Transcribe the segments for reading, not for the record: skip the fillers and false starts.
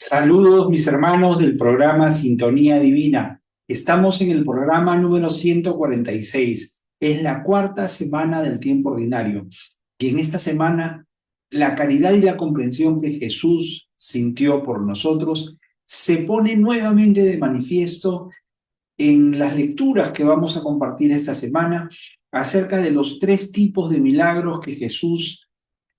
Saludos mis hermanos del programa Sintonía Divina. Estamos en el programa número 146. Es la cuarta semana del tiempo ordinario. Y en esta semana, la caridad y la comprensión que Jesús sintió por nosotros se pone nuevamente de manifiesto en las lecturas que vamos a compartir esta semana acerca de los tres tipos de milagros que Jesús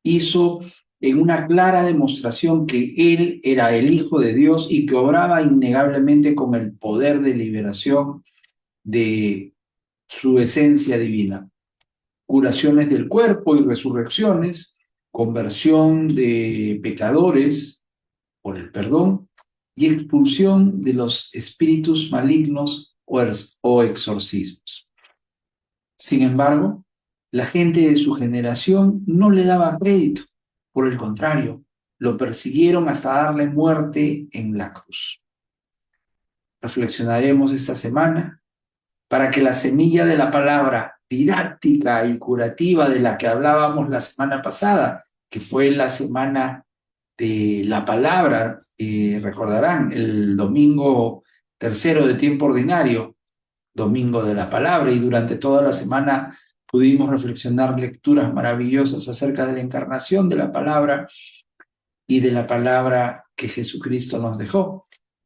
hizo en una clara demostración que Él era el Hijo de Dios y que obraba innegablemente con el poder de liberación de su esencia divina. Curaciones del cuerpo y resurrecciones, conversión de pecadores por el perdón y expulsión de los espíritus malignos o exorcismos. Sin embargo, la gente de su generación no le daba crédito. Por el contrario, lo persiguieron hasta darle muerte en la cruz. Reflexionaremos esta semana para que la semilla de la palabra didáctica y curativa de la que hablábamos la semana pasada, que fue la semana de la palabra, recordarán, el domingo tercero de tiempo ordinario, domingo de la palabra, y durante toda la semana pudimos reflexionar lecturas maravillosas acerca de la encarnación de la palabra y de la palabra que Jesucristo nos dejó.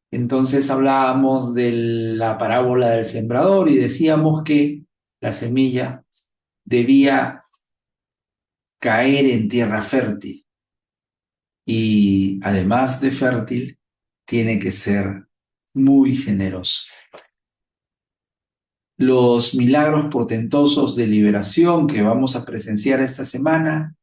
Entonces hablábamos de la parábola del sembrador y decíamos que la semilla debía caer en tierra fértil y además de fértil, tiene que ser muy generoso. Los milagros portentosos de liberación que vamos a presenciar esta semana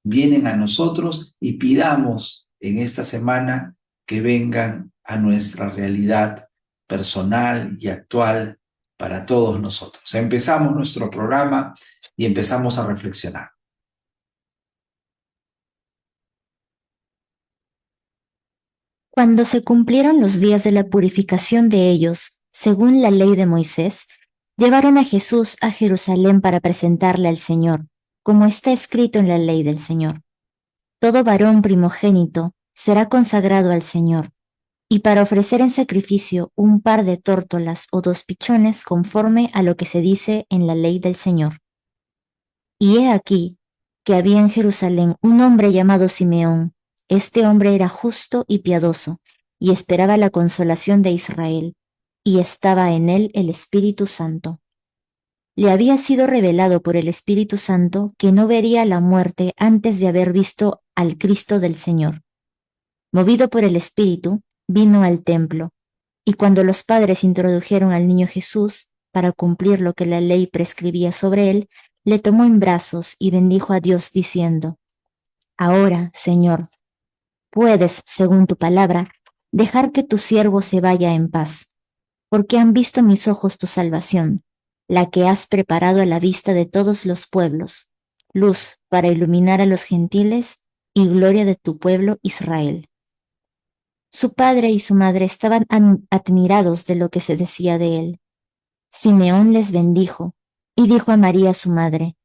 vienen a nosotros y pidamos en esta semana que vengan a nuestra realidad personal y actual para todos nosotros. Empezamos nuestro programa y empezamos a reflexionar. Cuando se cumplieron los días de la purificación de ellos, según la ley de Moisés, llevaron a Jesús a Jerusalén para presentarle al Señor, como está escrito en la ley del Señor. Todo varón primogénito será consagrado al Señor, y para ofrecer en sacrificio un par de tórtolas o 2 pichones conforme a lo que se dice en la ley del Señor. Y he aquí que había en Jerusalén un hombre llamado Simeón. Este hombre era justo y piadoso, y esperaba la consolación de Israel, y estaba en él el Espíritu Santo. Le había sido revelado por el Espíritu Santo que no vería la muerte antes de haber visto al Cristo del Señor. Movido por el Espíritu, vino al templo, y cuando los padres introdujeron al niño Jesús, para cumplir lo que la ley prescribía sobre él, le tomó en brazos y bendijo a Dios diciendo: Ahora, Señor, puedes, según tu palabra, dejar que tu siervo se vaya en paz, porque han visto mis ojos tu salvación, la que has preparado a la vista de todos los pueblos, luz para iluminar a los gentiles y gloria de tu pueblo Israel. Su padre y su madre estaban admirados de lo que se decía de él. Simeón les bendijo y dijo a María su madre: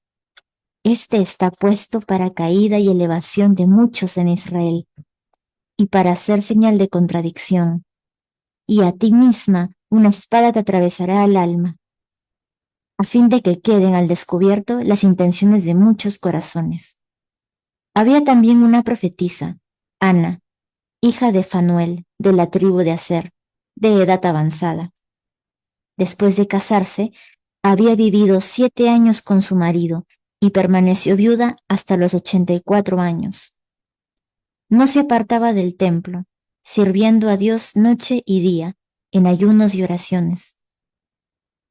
Este está puesto para caída y elevación de muchos en Israel, y para hacer señal de contradicción, y a ti misma una espada te atravesará el alma, a fin de que queden al descubierto las intenciones de muchos corazones. Había también una profetisa, Ana, hija de Fanuel, de la tribu de Aser, de edad avanzada. Después de casarse, había vivido 7 años con su marido y permaneció viuda hasta los 84 años. No se apartaba del templo, sirviendo a Dios noche y día, en ayunos y oraciones.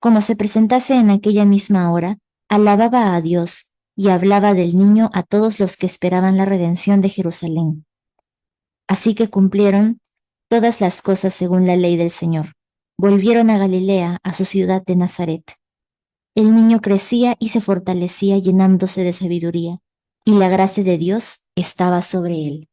Como se presentase en aquella misma hora, alababa a Dios y hablaba del niño a todos los que esperaban la redención de Jerusalén. Así que cumplieron todas las cosas según la ley del Señor. Volvieron a Galilea, a su ciudad de Nazaret. El niño crecía y se fortalecía llenándose de sabiduría, y la gracia de Dios estaba sobre él.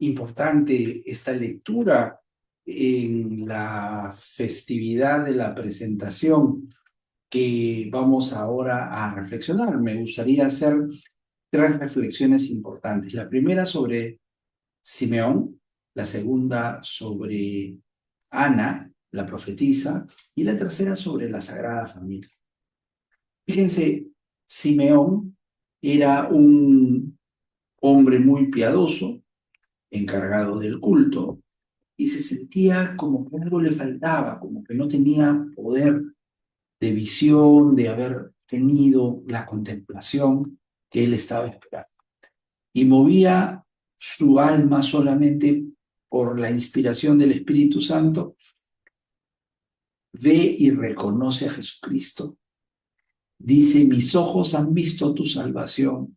Importante esta lectura en la festividad de la presentación que vamos ahora a reflexionar. Me gustaría hacer tres reflexiones importantes. La primera sobre Simeón, la segunda sobre Ana, la profetisa, y la tercera sobre la Sagrada Familia. Fíjense, Simeón era un hombre muy piadoso, encargado del culto, y se sentía como que algo le faltaba, como que no tenía poder de visión, de haber tenido la contemplación que él estaba esperando. Y movía su alma solamente por la inspiración del Espíritu Santo, ve y reconoce a Jesucristo. Dice, mis ojos han visto tu salvación.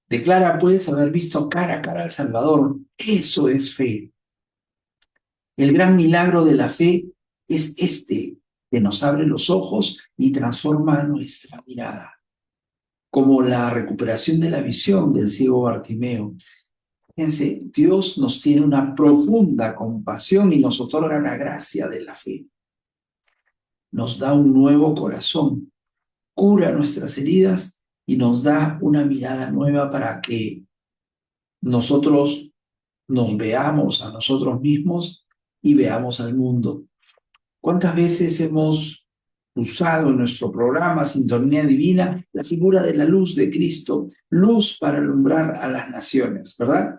Declara, puedes haber visto cara a cara al Salvador. Eso es fe. El gran milagro de la fe es este, que nos abre los ojos y transforma nuestra mirada, como la recuperación de la visión del ciego Bartimeo. Fíjense, Dios nos tiene una profunda compasión y nos otorga la gracia de la fe. Nos da un nuevo corazón, cura nuestras heridas y nos da una mirada nueva para que nosotros nos veamos a nosotros mismos y veamos al mundo. ¿Cuántas veces hemos usado en nuestro programa Sintonía Divina la figura de la luz de Cristo, luz para alumbrar a las naciones, ¿verdad?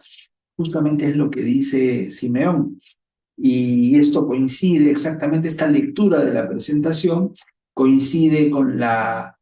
Justamente es lo que dice Simeón. Y esto coincide exactamente, esta lectura de la presentación coincide con la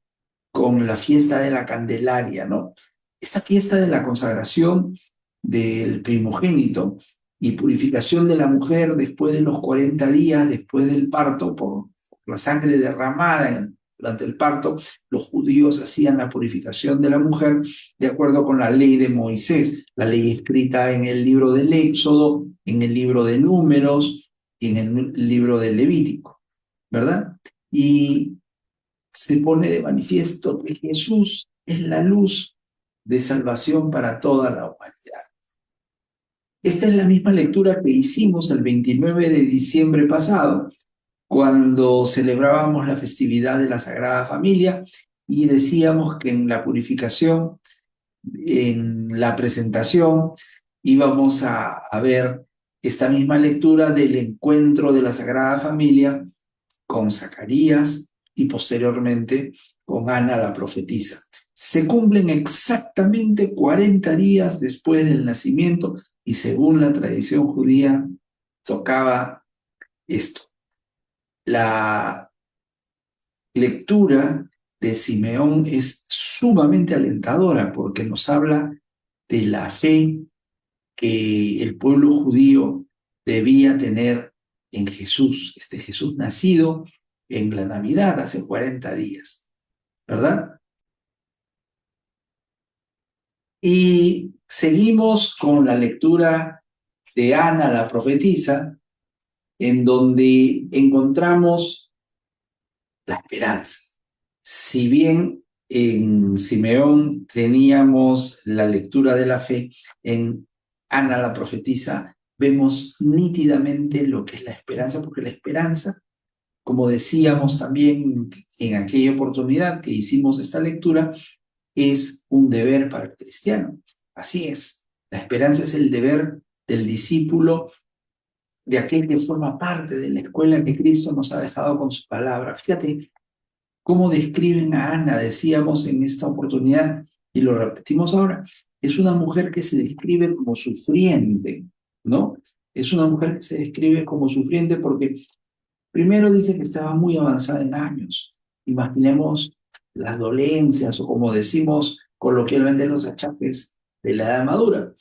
fiesta de la Candelaria, ¿no? Esta fiesta de la consagración del primogénito y purificación de la mujer después de los 40 días, después del parto, por la sangre derramada durante el parto, los judíos hacían la purificación de la mujer de acuerdo con la ley de Moisés, la ley escrita en el libro del Éxodo, en el libro de Números y en el libro del Levítico, ¿verdad? Y se pone de manifiesto que Jesús es la luz de salvación para toda la humanidad. Esta es la misma lectura que hicimos el 29 de diciembre pasado, cuando celebrábamos la festividad de la Sagrada Familia y decíamos que en la purificación, en la presentación, íbamos a ver esta misma lectura del encuentro de la Sagrada Familia con Zacarías y posteriormente con Ana la profetisa. Se cumplen exactamente 40 días después del nacimiento y según la tradición judía tocaba esto. La lectura de Simeón es sumamente alentadora porque nos habla de la fe que el pueblo judío debía tener en Jesús, este Jesús nacido en la Navidad hace 40 días, ¿verdad? Y seguimos con la lectura de Ana la profetisa, en donde encontramos la esperanza. Si bien en Simeón teníamos la lectura de la fe, en Ana la profetisa vemos nítidamente lo que es la esperanza, porque la esperanza, como decíamos también en aquella oportunidad que hicimos esta lectura, es un deber para el cristiano. Así es, la esperanza es el deber del discípulo, de aquel que forma parte de la escuela que Cristo nos ha dejado con su palabra. Fíjate cómo describen a Ana, decíamos en esta oportunidad, y lo repetimos ahora, es una mujer que se describe como sufriente, ¿no? Es una mujer que se describe como sufriente porque primero dice que estaba muy avanzada en años. Imaginemos las dolencias o como decimos coloquialmente los achaques de la edad madura.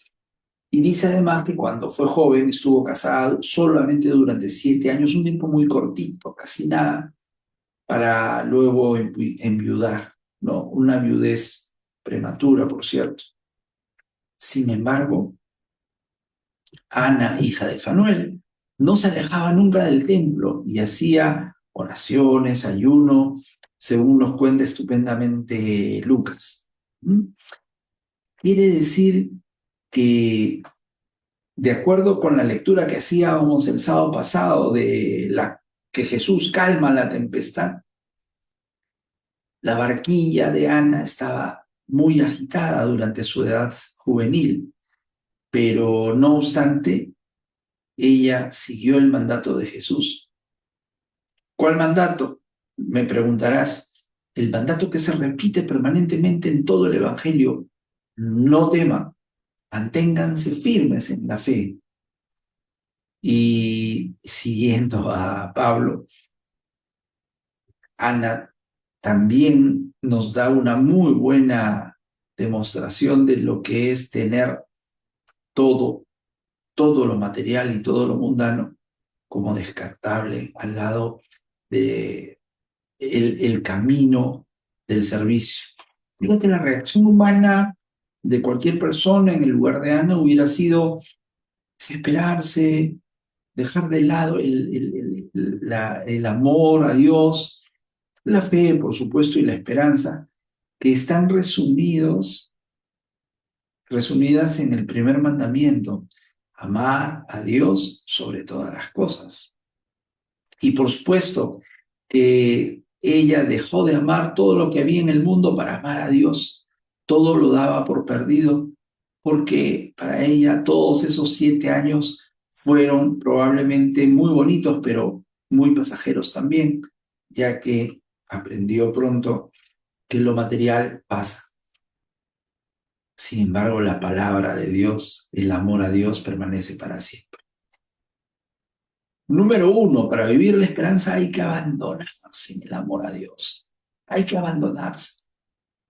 Y dice además que cuando fue joven estuvo casada solamente durante 7 años, un tiempo muy cortito, casi nada, para luego enviudar, ¿no? Una viudez prematura, por cierto. Sin embargo, Ana, hija de Fanuel, no se alejaba nunca del templo y hacía oraciones, ayuno, según nos cuenta estupendamente Lucas. ¿Mm? Quiere decir que, de acuerdo con la lectura que hacíamos el sábado pasado de la que Jesús calma la tempestad, la barquilla de Ana estaba muy agitada durante su edad juvenil pero no obstante, ella siguió el mandato de Jesús. ¿Cuál mandato? Me preguntarás. El mandato que se repite permanentemente en todo el Evangelio. No teman, manténganse firmes en la fe. Y siguiendo a Pablo, Ana también nos da una muy buena demostración de lo que es tener todo, todo lo material y todo lo mundano como descartable al lado de el camino del servicio. Fíjate, la reacción humana de cualquier persona en el lugar de Ana hubiera sido desesperarse, dejar de lado el amor a Dios, la fe, por supuesto, y la esperanza, que están resumidas en el primer mandamiento: amar a Dios sobre todas las cosas. Y por supuesto que ella dejó de amar todo lo que había en el mundo para amar a Dios. Todo lo daba por perdido, porque para ella todos esos 7 años fueron probablemente muy bonitos, pero muy pasajeros también, ya que aprendió pronto que lo material pasa. Sin embargo, la palabra de Dios, el amor a Dios, permanece para siempre. Número uno, para vivir la esperanza hay que abandonarse en el amor a Dios. Hay que abandonarse,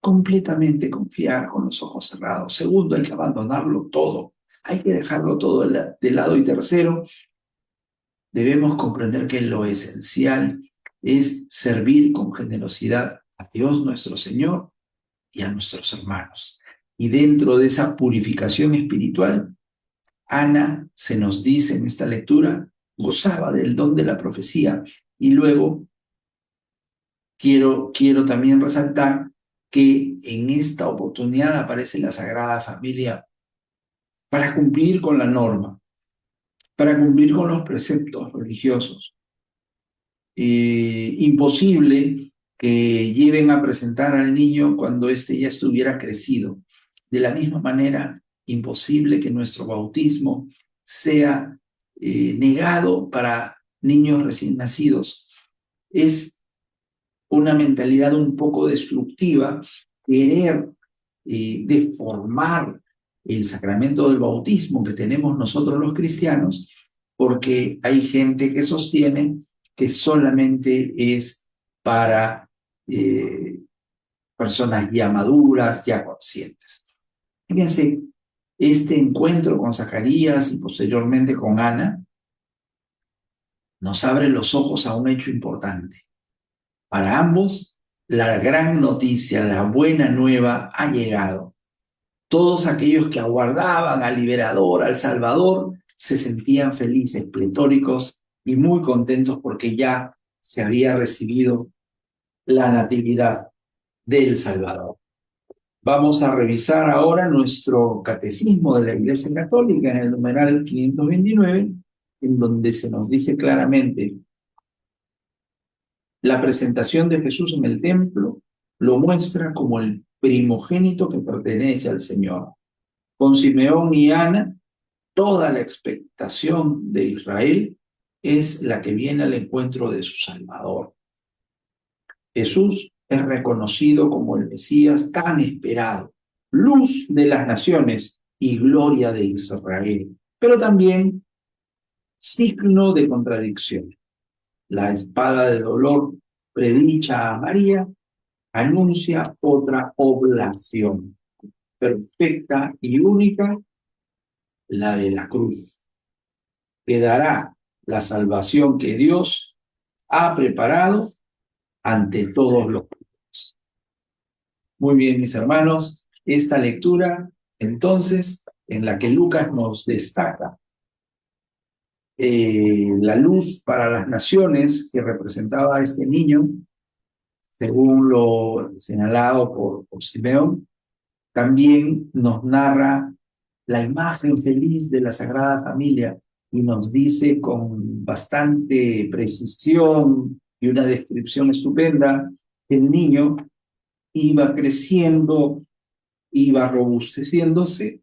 completamente confiar con los ojos cerrados. Segundo, hay que abandonarlo todo. Hay que dejarlo todo de lado. Y tercero, debemos comprender que lo esencial es servir con generosidad a Dios nuestro Señor y a nuestros hermanos. Y dentro de esa purificación espiritual, Ana, se nos dice en esta lectura, gozaba del don de la profecía. Y luego quiero también resaltar que en esta oportunidad aparece la Sagrada Familia para cumplir con la norma, para cumplir con los preceptos religiosos. Imposible que lleven a presentar al niño cuando éste ya estuviera crecido. De la misma manera, imposible que nuestro bautismo sea negado para niños recién nacidos. Es una mentalidad un poco destructiva querer deformar el sacramento del bautismo que tenemos nosotros los cristianos, porque hay gente que sostiene que solamente es para personas ya maduras, ya conscientes. Fíjense, este encuentro con Zacarías y posteriormente con Ana nos abre los ojos a un hecho importante. Para ambos, la gran noticia, la buena nueva ha llegado. Todos aquellos que aguardaban al liberador, al Salvador, se sentían felices, pletóricos y muy contentos porque ya se había recibido la natividad del Salvador. Vamos a revisar ahora nuestro catecismo de la Iglesia Católica en el numeral 529, en donde se nos dice claramente: la presentación de Jesús en el templo lo muestra como el primogénito que pertenece al Señor. Con Simeón y Ana, toda la expectación de Israel es la que viene al encuentro de su Salvador. Jesús es reconocido como el Mesías tan esperado, luz de las naciones y gloria de Israel, pero también signo de contradicción. La espada de dolor predicha a María, anuncia otra oblación perfecta y única, la de la cruz, que dará la salvación que Dios ha preparado ante todos los pueblos. Muy bien, mis hermanos, esta lectura, entonces, en la que Lucas nos destaca la luz para las naciones que representaba a este niño, según lo señalado por Simeón, también nos narra la imagen feliz de la Sagrada Familia y nos dice con bastante precisión y una descripción estupenda que el niño iba creciendo, iba robusteciéndose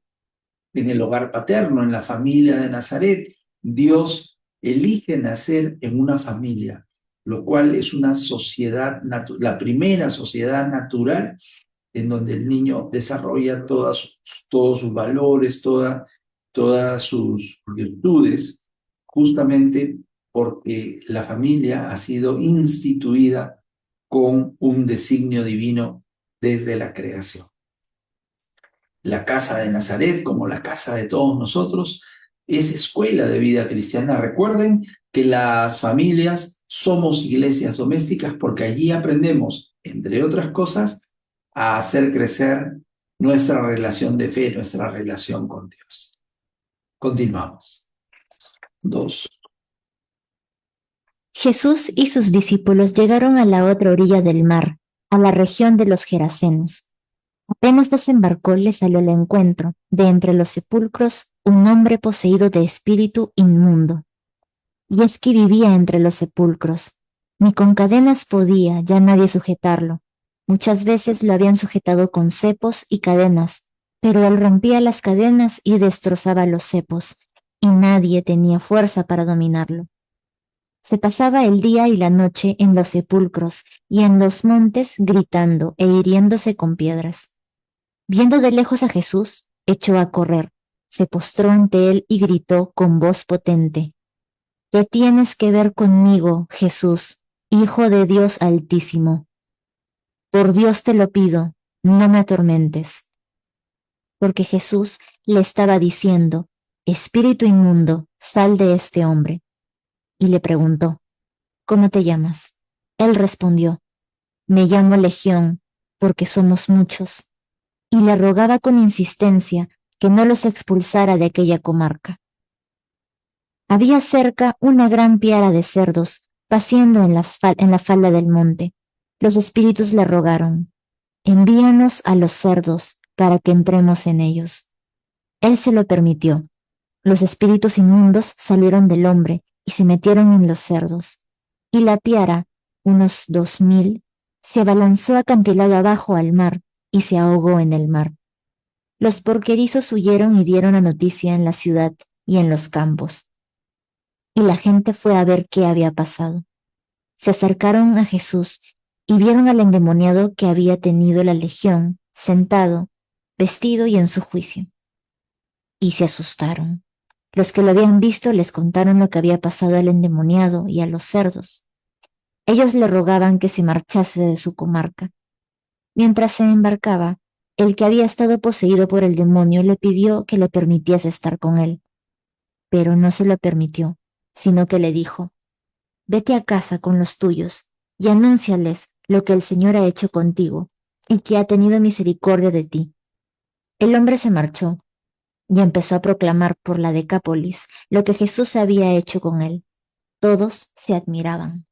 en el hogar paterno, en la familia de Nazaret. Dios elige nacer en una familia, lo cual es una sociedad, la primera sociedad natural en donde el niño desarrolla todos sus valores, todas sus virtudes, justamente porque la familia ha sido instituida con un designio divino desde la creación. La casa de Nazaret, como la casa de todos nosotros, es escuela de vida cristiana. Recuerden que las familias somos iglesias domésticas porque allí aprendemos, entre otras cosas, a hacer crecer nuestra relación de fe, nuestra relación con Dios. Continuamos. 2. Jesús y sus discípulos llegaron a la otra orilla del mar, a la región de los Gerasenos. Apenas desembarcó, le salió al encuentro, de entre los sepulcros, un hombre poseído de espíritu inmundo. Y es que vivía entre los sepulcros. Ni con cadenas podía ya nadie sujetarlo. Muchas veces lo habían sujetado con cepos y cadenas, pero él rompía las cadenas y destrozaba los cepos, y nadie tenía fuerza para dominarlo. Se pasaba el día y la noche en los sepulcros y en los montes gritando e hiriéndose con piedras. Viendo de lejos a Jesús, echó a correr, se postró ante él y gritó con voz potente: ¿Qué tienes que ver conmigo, Jesús, Hijo de Dios Altísimo? Por Dios te lo pido, no me atormentes. Porque Jesús le estaba diciendo: Espíritu inmundo, sal de este hombre. Y le preguntó: ¿Cómo te llamas? Él respondió: Me llamo Legión, porque somos muchos. Y le rogaba con insistencia que no los expulsara de aquella comarca. Había cerca una gran piara de cerdos, paciendo en la falda del monte. Los espíritus le rogaron: Envíanos a los cerdos para que entremos en ellos. Él se lo permitió. Los espíritus inmundos salieron del hombre y se metieron en los cerdos. Y la piara, unos 2000, se abalanzó acantilado abajo al mar y se ahogó en el mar. Los porquerizos huyeron y dieron la noticia en la ciudad y en los campos. Y la gente fue a ver qué había pasado. Se acercaron a Jesús y vieron al endemoniado que había tenido la legión, sentado, vestido y en su juicio. Y se asustaron. Los que lo habían visto les contaron lo que había pasado al endemoniado y a los cerdos. Ellos le rogaban que se marchase de su comarca. Mientras se embarcaba, el que había estado poseído por el demonio le pidió que le permitiese estar con él. Pero no se lo permitió, sino que le dijo: Vete a casa con los tuyos y anúnciales lo que el Señor ha hecho contigo y que ha tenido misericordia de ti. El hombre se marchó y empezó a proclamar por la Decápolis lo que Jesús había hecho con él. Todos se admiraban.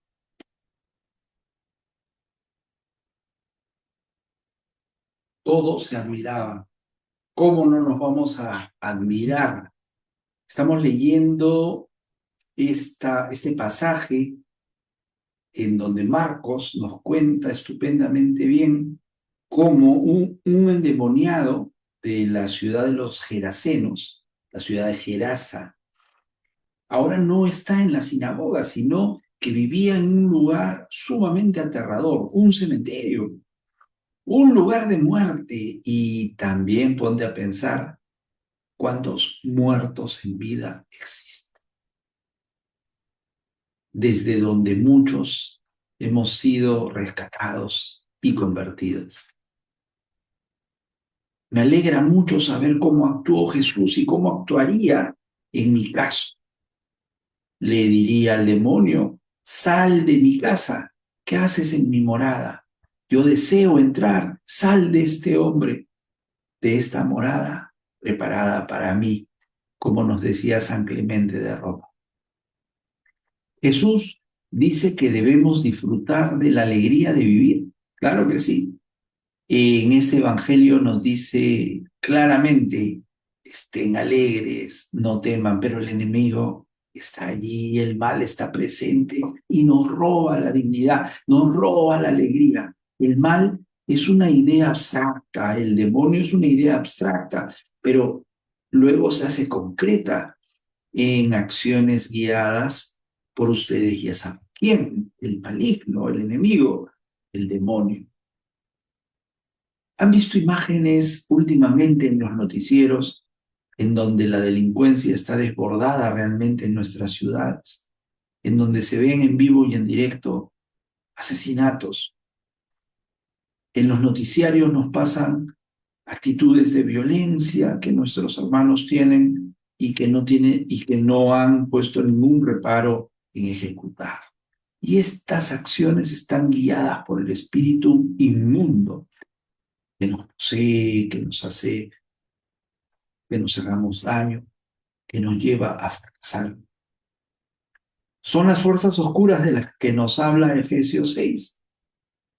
Todos se admiraban. ¿Cómo no nos vamos a admirar? Estamos leyendo este pasaje en donde Marcos nos cuenta estupendamente bien cómo un endemoniado de la ciudad de los Gerasenos, la ciudad de Gerasa, ahora no está en la sinagoga, sino que vivía en un lugar sumamente aterrador, un cementerio, un lugar de muerte. Y también ponte a pensar cuántos muertos en vida existen, desde donde muchos hemos sido rescatados y convertidos. Me alegra mucho saber cómo actuó Jesús y cómo actuaría en mi caso. Le diría al demonio: sal de mi casa, ¿qué haces en mi morada? Yo deseo entrar, sal de este hombre, de esta morada preparada para mí, como nos decía San Clemente de Roma. Jesús dice que debemos disfrutar de la alegría de vivir. Claro que sí. En este evangelio nos dice claramente: estén alegres, no teman, pero el enemigo está allí, el mal está presente y nos roba la dignidad, nos roba la alegría. El mal es una idea abstracta, el demonio es una idea abstracta, pero luego se hace concreta en acciones guiadas por ustedes ya saben quién, el maligno, el enemigo, el demonio. ¿Han visto imágenes últimamente en los noticieros en donde la delincuencia está desbordada realmente en nuestras ciudades, en donde se ven en vivo y en directo asesinatos? En los noticiarios nos pasan actitudes de violencia que nuestros hermanos tienen y que no han puesto ningún reparo en ejecutar. Y estas acciones están guiadas por el espíritu inmundo que nos posee, que nos hace que nos hagamos daño, que nos lleva a fracasar. Son las fuerzas oscuras de las que nos habla Efesios 6,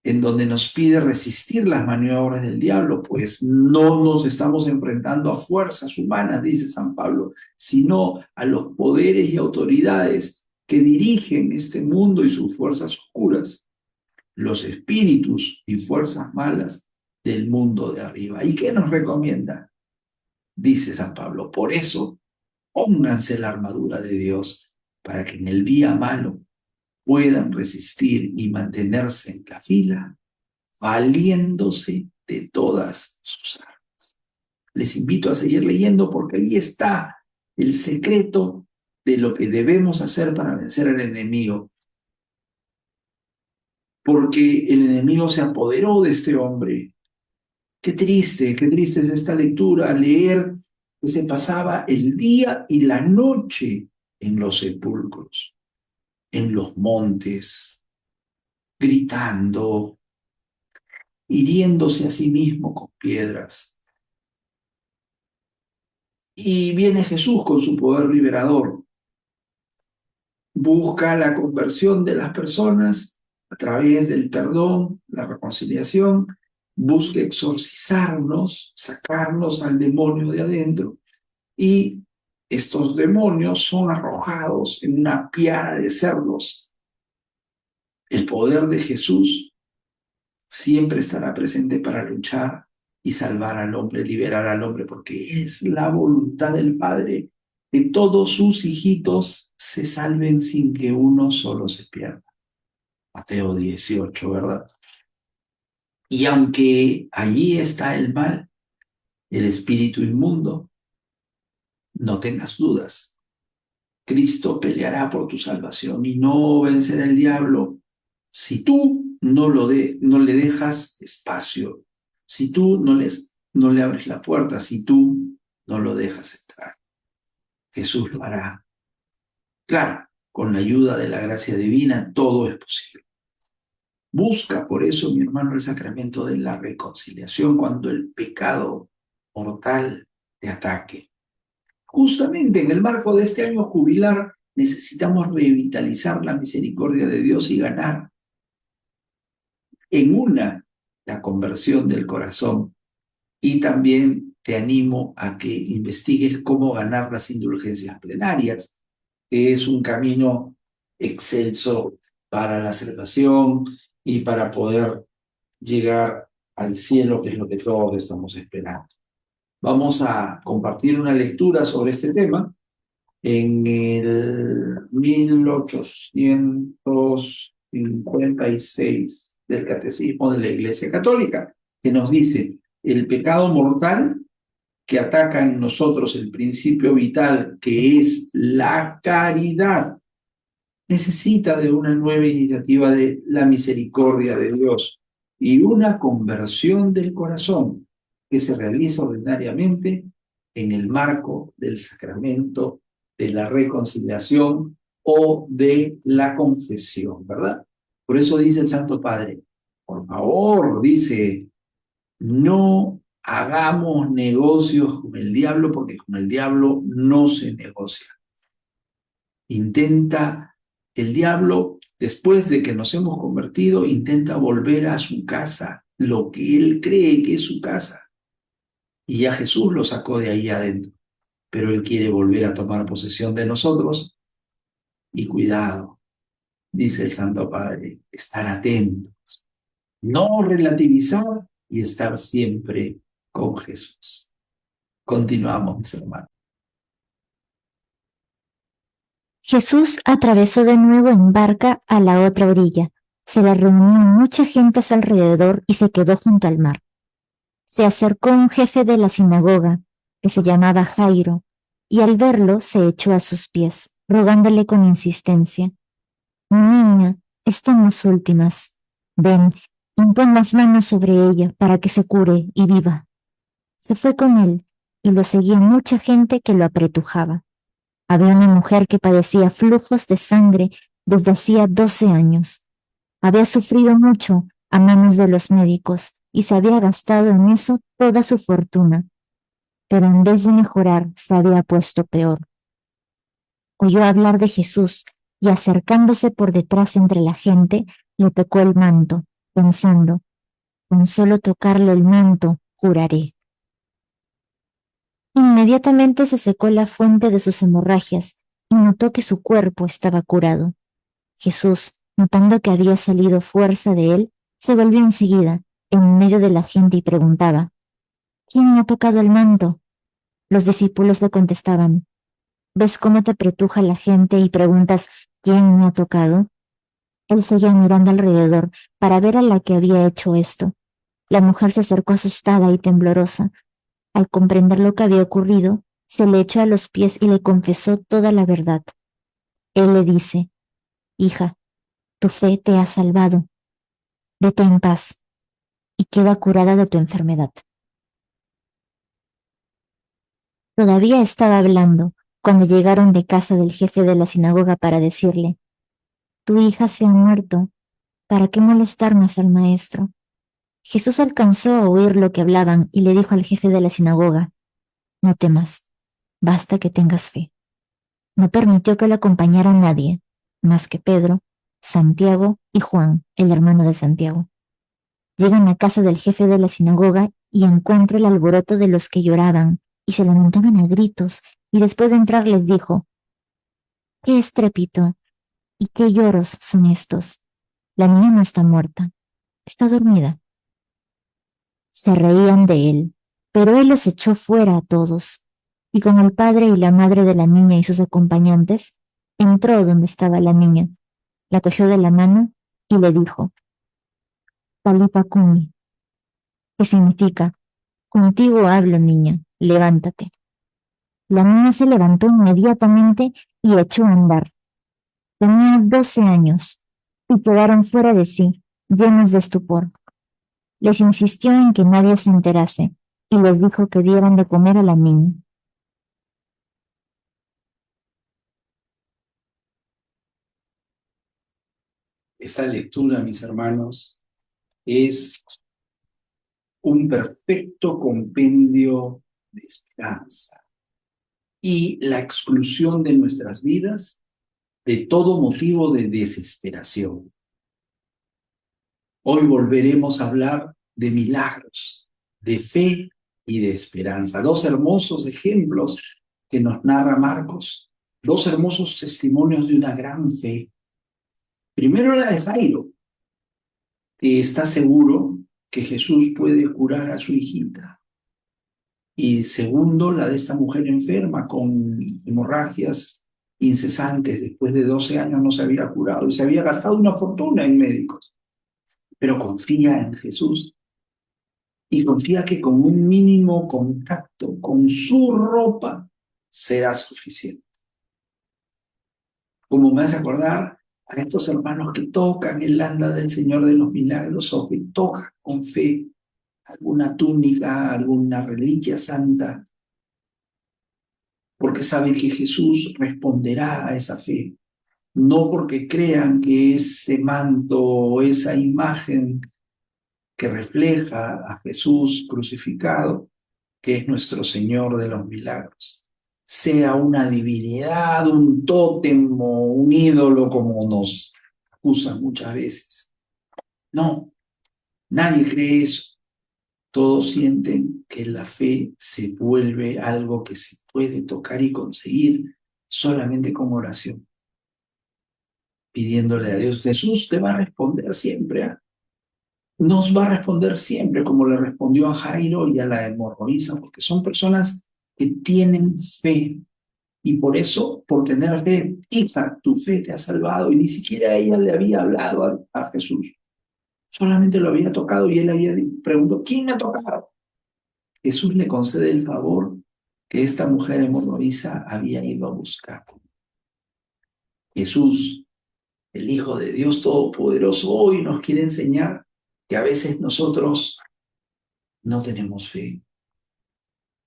en donde nos pide resistir las maniobras del diablo, pues no nos estamos enfrentando a fuerzas humanas, dice San Pablo, sino a los poderes y autoridades que dirigen este mundo y sus fuerzas oscuras, los espíritus y fuerzas malas del mundo de arriba. ¿Y qué nos recomienda? Dice San Pablo, por eso pónganse la armadura de Dios para que en el día malo puedan resistir y mantenerse en la fila, valiéndose de todas sus armas. Les invito a seguir leyendo porque ahí está el secreto de lo que debemos hacer para vencer al enemigo. Porque el enemigo se apoderó de este hombre. Qué triste es esta lectura, leer que se pasaba el día y la noche en los sepulcros, en los montes, gritando, hiriéndose a sí mismo con piedras. Y viene Jesús con su poder liberador. Busca la conversión de las personas a través del perdón, la reconciliación. Busca exorcizarnos, sacarnos al demonio de adentro. Y estos demonios son arrojados en una piara de cerdos. El poder de Jesús siempre estará presente para luchar y salvar al hombre, liberar al hombre, porque es la voluntad del Padre que todos sus hijitos se salven sin que uno solo se pierda. Mateo 18, ¿verdad? Y aunque allí está el mal, el espíritu inmundo, no tengas dudas. Cristo peleará por tu salvación y no vencerá el diablo si tú no le dejas espacio, si tú no le abres la puerta, si tú no lo dejas entrar. Jesús lo hará. Claro, con la ayuda de la gracia divina todo es posible. Busca por eso, mi hermano, el sacramento de la reconciliación cuando el pecado mortal te ataque. Justamente en el marco de este año jubilar necesitamos revitalizar la misericordia de Dios y ganar en una la conversión del corazón. Y también te animo a que investigues cómo ganar las indulgencias plenarias, que es un camino excelso para la salvación y para poder llegar al cielo, que es lo que todos estamos esperando. Vamos a compartir una lectura sobre este tema en el 1856 del Catecismo de la Iglesia Católica, que nos dice: el pecado mortal que ataca en nosotros el principio vital, que es la caridad, necesita de una nueva iniciativa de la misericordia de Dios y una conversión del corazón que se realiza ordinariamente en el marco del sacramento de la reconciliación o de la confesión, ¿verdad? Por eso dice el Santo Padre, por favor, dice, no hagamos negocios con el diablo, porque con el diablo no se negocia. El diablo, después de que nos hemos convertido, intenta volver a su casa, lo que él cree que es su casa. Y ya Jesús lo sacó de ahí adentro. Pero él quiere volver a tomar posesión de nosotros. Y cuidado, dice el Santo Padre, estar atentos, no relativizar y estar siempre con Jesús. Continuamos, mis hermanos. Jesús atravesó de nuevo en barca a la otra orilla. Se le reunió mucha gente a su alrededor y se quedó junto al mar. Se acercó un jefe de la sinagoga, que se llamaba Jairo, y al verlo se echó a sus pies, rogándole con insistencia: Mi niña está en las últimas. Ven, impon las manos sobre ella para que se cure y viva. Se fue con él, y lo seguía mucha gente que lo apretujaba. Había una mujer que padecía flujos de sangre desde hacía 12 años. Había sufrido mucho a manos de los médicos y se había gastado en eso toda su fortuna, pero en vez de mejorar se había puesto peor. Oyó hablar de Jesús y acercándose por detrás entre la gente, le tocó el manto, pensando: con solo tocarle el manto, curaré. Inmediatamente se secó la fuente de sus hemorragias y notó que su cuerpo estaba curado. Jesús, notando que había salido fuerza de él, se volvió enseguida, en medio de la gente, y preguntaba: ¿Quién me ha tocado el manto? Los discípulos le contestaban: ¿Ves cómo te apretuja la gente y preguntas quién me ha tocado? Él seguía mirando alrededor para ver a la que había hecho esto. La mujer se acercó asustada y temblorosa. Al comprender lo que había ocurrido, se le echó a los pies y le confesó toda la verdad. Él le dice: Hija, tu fe te ha salvado. Vete en paz y queda curada de tu enfermedad. Todavía estaba hablando cuando llegaron de casa del jefe de la sinagoga para decirle: Tu hija se ha muerto. ¿Para qué molestar más al maestro? Jesús alcanzó a oír lo que hablaban y le dijo al jefe de la sinagoga: No temas, basta que tengas fe. No permitió que le acompañara nadie, más que Pedro, Santiago y Juan, el hermano de Santiago. Llegan a casa del jefe de la sinagoga y encuentra el alboroto de los que lloraban y se lamentaban a gritos, y después de entrar les dijo: ¿Qué estrépito y qué lloros son estos? La niña no está muerta, está dormida. Se reían de él, pero él los echó fuera a todos, y con el padre y la madre de la niña y sus acompañantes, entró donde estaba la niña, la cogió de la mano y le dijo: Talita cumi, que significa: Contigo hablo, niña, levántate. La niña se levantó inmediatamente y echó a andar. Tenía 12 años y quedaron fuera de sí, llenos de estupor. Les insistió en que nadie se enterase y les dijo que dieran de comer a la niña. Esta lectura, mis hermanos, es un perfecto compendio de esperanza y la exclusión de nuestras vidas de todo motivo de desesperación. Hoy volveremos a hablar de milagros, de fe y de esperanza. Dos hermosos ejemplos que nos narra Marcos, dos hermosos testimonios de una gran fe. Primero la de Jairo, que está seguro que Jesús puede curar a su hijita. Y segundo, la de esta mujer enferma con hemorragias incesantes. Después de 12 años no se había curado y se había gastado una fortuna en médicos. Pero confía en Jesús y confía que con un mínimo contacto con su ropa será suficiente. Como me hace acordar a estos hermanos que tocan el anda del Señor de los Milagros o que tocan con fe alguna túnica, alguna reliquia santa, porque saben que Jesús responderá a esa fe, no porque crean que ese manto o esa imagen que refleja a Jesús crucificado, que es nuestro Señor de los Milagros, sea una divinidad, un tótem o un ídolo como nos acusan muchas veces. No, nadie cree eso. Todos sienten que la fe se vuelve algo que se puede tocar y conseguir solamente con oración, pidiéndole a Dios. Jesús te va a responder siempre, ¿eh? Nos va a responder siempre, como le respondió a Jairo y a la hemorroísa, porque son personas que tienen fe. Y por eso, por tener fe, hija, tu fe te ha salvado. Y ni siquiera ella le había hablado a Jesús. Solamente lo había tocado y él había preguntado, ¿quién me ha tocado? Jesús le concede el favor que esta mujer hemorroísa había ido a buscar. Jesús, el Hijo de Dios Todopoderoso, hoy nos quiere enseñar que a veces nosotros no tenemos fe.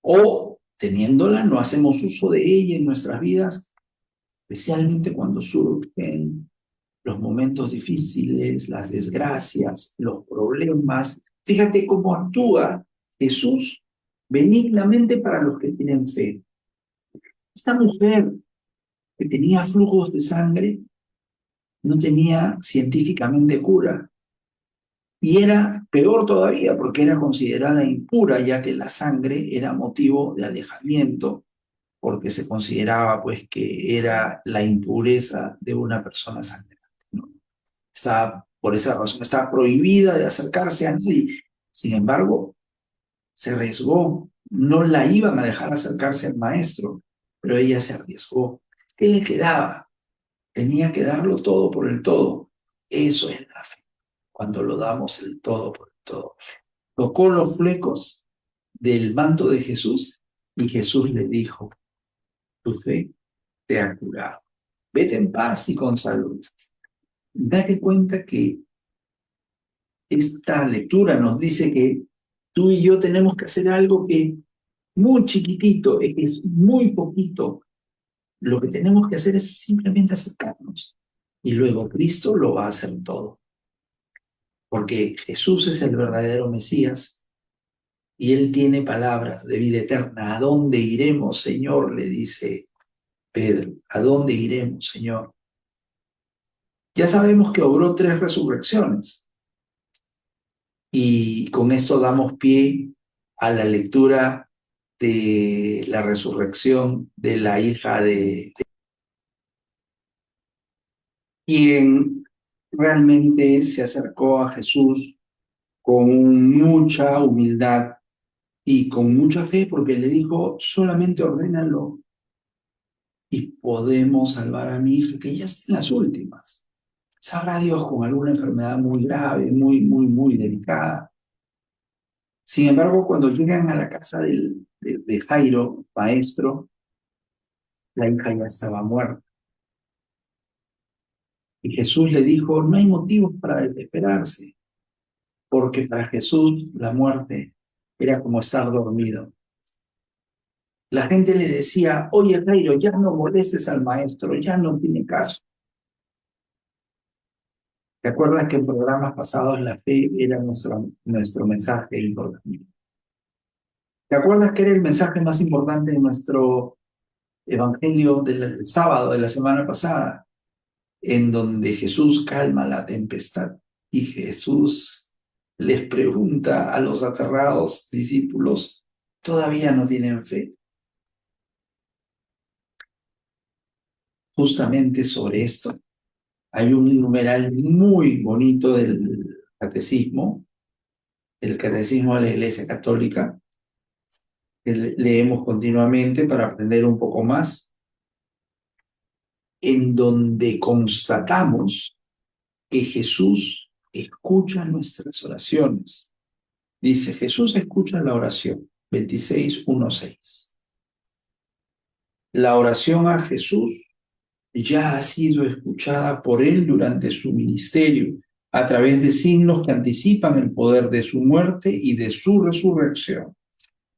O teniéndola, no hacemos uso de ella en nuestras vidas, especialmente cuando surgen los momentos difíciles, las desgracias, los problemas. Fíjate cómo actúa Jesús benignamente para los que tienen fe. Esta mujer que tenía flujos de sangre no tenía científicamente cura. Y era peor todavía porque era considerada impura, ya que la sangre era motivo de alejamiento, porque se consideraba pues que era la impureza de una persona sangrante, ¿no? Por esa razón estaba prohibida de acercarse a nadie. Sin embargo, se arriesgó. No la iban a dejar acercarse al maestro, pero ella se arriesgó. ¿Qué le quedaba? Tenía que darlo todo por el todo. Eso es la fe, cuando lo damos el todo por el todo. Tocó los flecos del manto de Jesús y Jesús le dijo, tu fe te ha curado. Vete en paz y con salud. Date cuenta que esta lectura nos dice que tú y yo tenemos que hacer algo que muy chiquitito, es muy poquito. Lo que tenemos que hacer es simplemente acercarnos. Y luego Cristo lo va a hacer todo. Porque Jesús es el verdadero Mesías y Él tiene palabras de vida eterna. ¿A dónde iremos, Señor? Le dice Pedro. ¿A dónde iremos, Señor? Ya sabemos que obró 3 resurrecciones. Y con esto damos pie a la lectura de la resurrección de la hija de quien realmente se acercó a Jesús con mucha humildad y con mucha fe, porque le dijo, solamente ordénalo y podemos salvar a mi hija, que ya está en las últimas. Sabrá Dios con alguna enfermedad muy grave, muy delicada. Sin embargo, cuando llegan a la casa de Jairo, maestro, la hija ya estaba muerta. Y Jesús le dijo, no hay motivos para desesperarse, porque para Jesús la muerte era como estar dormido. La gente le decía, oye Jairo, ya no molestes al maestro, ya no tiene caso. ¿Te acuerdas que en programas pasados la fe era nuestro mensaje importante? ¿Te acuerdas que era el mensaje más importante de nuestro evangelio del sábado de la semana pasada? En donde Jesús calma la tempestad y Jesús les pregunta a los aterrados discípulos, ¿todavía no tienen fe? Justamente sobre esto hay un numeral muy bonito del catecismo, el catecismo de la Iglesia Católica, que leemos continuamente para aprender un poco más, en donde constatamos que Jesús escucha nuestras oraciones. Dice, Jesús escucha la oración, 26:1-6. La oración a Jesús ya ha sido escuchada por él durante su ministerio, a través de signos que anticipan el poder de su muerte y de su resurrección.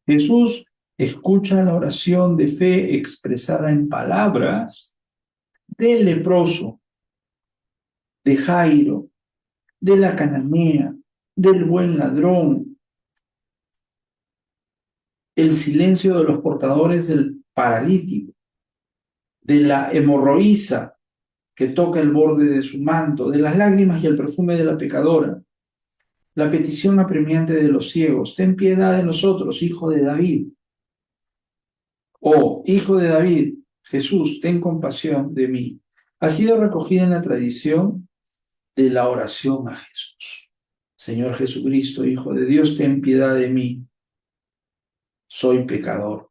Jesús escucha la oración de fe expresada en palabras del leproso, de Jairo, de la cananea, del buen ladrón, el silencio de los portadores del paralítico, de la hemorroísa que toca el borde de su manto, de las lágrimas y el perfume de la pecadora, la petición apremiante de los ciegos, ten piedad de nosotros, hijo de David. Oh, hijo de David, Jesús, ten compasión de mí. Ha sido recogida en la tradición de la oración a Jesús. Señor Jesucristo, Hijo de Dios, ten piedad de mí. Soy pecador.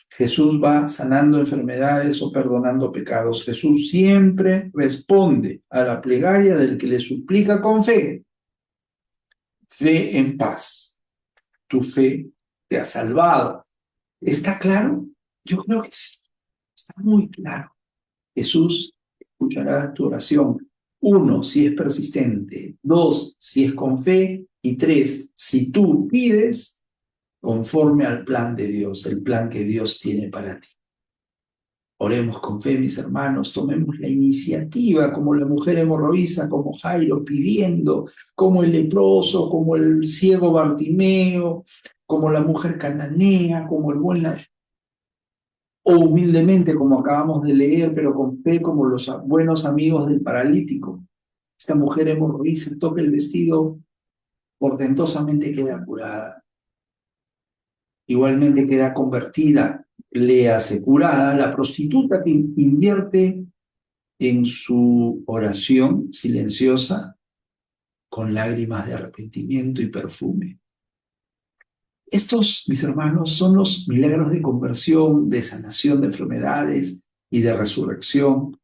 Jesús va sanando enfermedades o perdonando pecados. Jesús siempre responde a la plegaria del que le suplica con fe. Fe en paz. Tu fe te ha salvado. ¿Está claro? Yo creo que sí. Está muy claro. Jesús escuchará tu oración. 1, si es persistente. 2, si es con fe. Y 3, si tú pides conforme al plan de Dios, el plan que Dios tiene para ti. Oremos con fe, mis hermanos, tomemos la iniciativa como la mujer hemorroísa, como Jairo pidiendo, como el leproso, como el ciego Bartimeo, como la mujer cananea, como el buen o humildemente como acabamos de leer, pero con fe como los buenos amigos del paralítico. Esta mujer hemorroísa toca el vestido, portentosamente queda curada. Igualmente queda convertida, le hace curada la prostituta que invierte en su oración silenciosa con lágrimas de arrepentimiento y perfume. Estos, mis hermanos, son los milagros de conversión, de sanación de enfermedades y de resurrección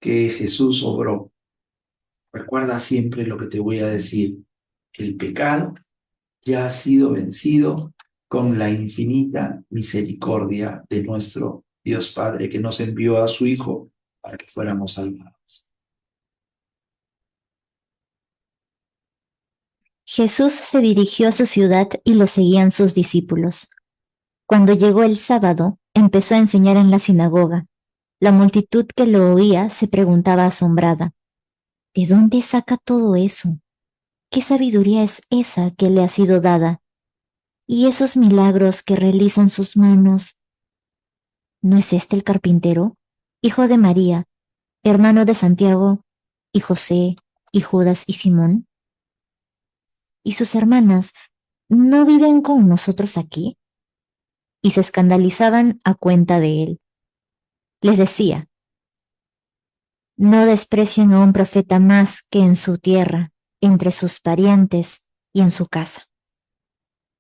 que Jesús obró. Recuerda siempre lo que te voy a decir. El pecado ya ha sido vencido con la infinita misericordia de nuestro Dios Padre, que nos envió a su Hijo para que fuéramos salvados. Jesús se dirigió a su ciudad y lo seguían sus discípulos. Cuando llegó el sábado, empezó a enseñar en la sinagoga. La multitud que lo oía se preguntaba asombrada, ¿de dónde saca todo eso? ¿Qué sabiduría es esa que le ha sido dada? ¿Y esos milagros que realizan sus manos? ¿No es este el carpintero, hijo de María, hermano de Santiago, y José, y Judas y Simón? ¿Y sus hermanas no viven con nosotros aquí? Y se escandalizaban a cuenta de él. Les decía, no desprecien a un profeta más que en su tierra, entre sus parientes y en su casa.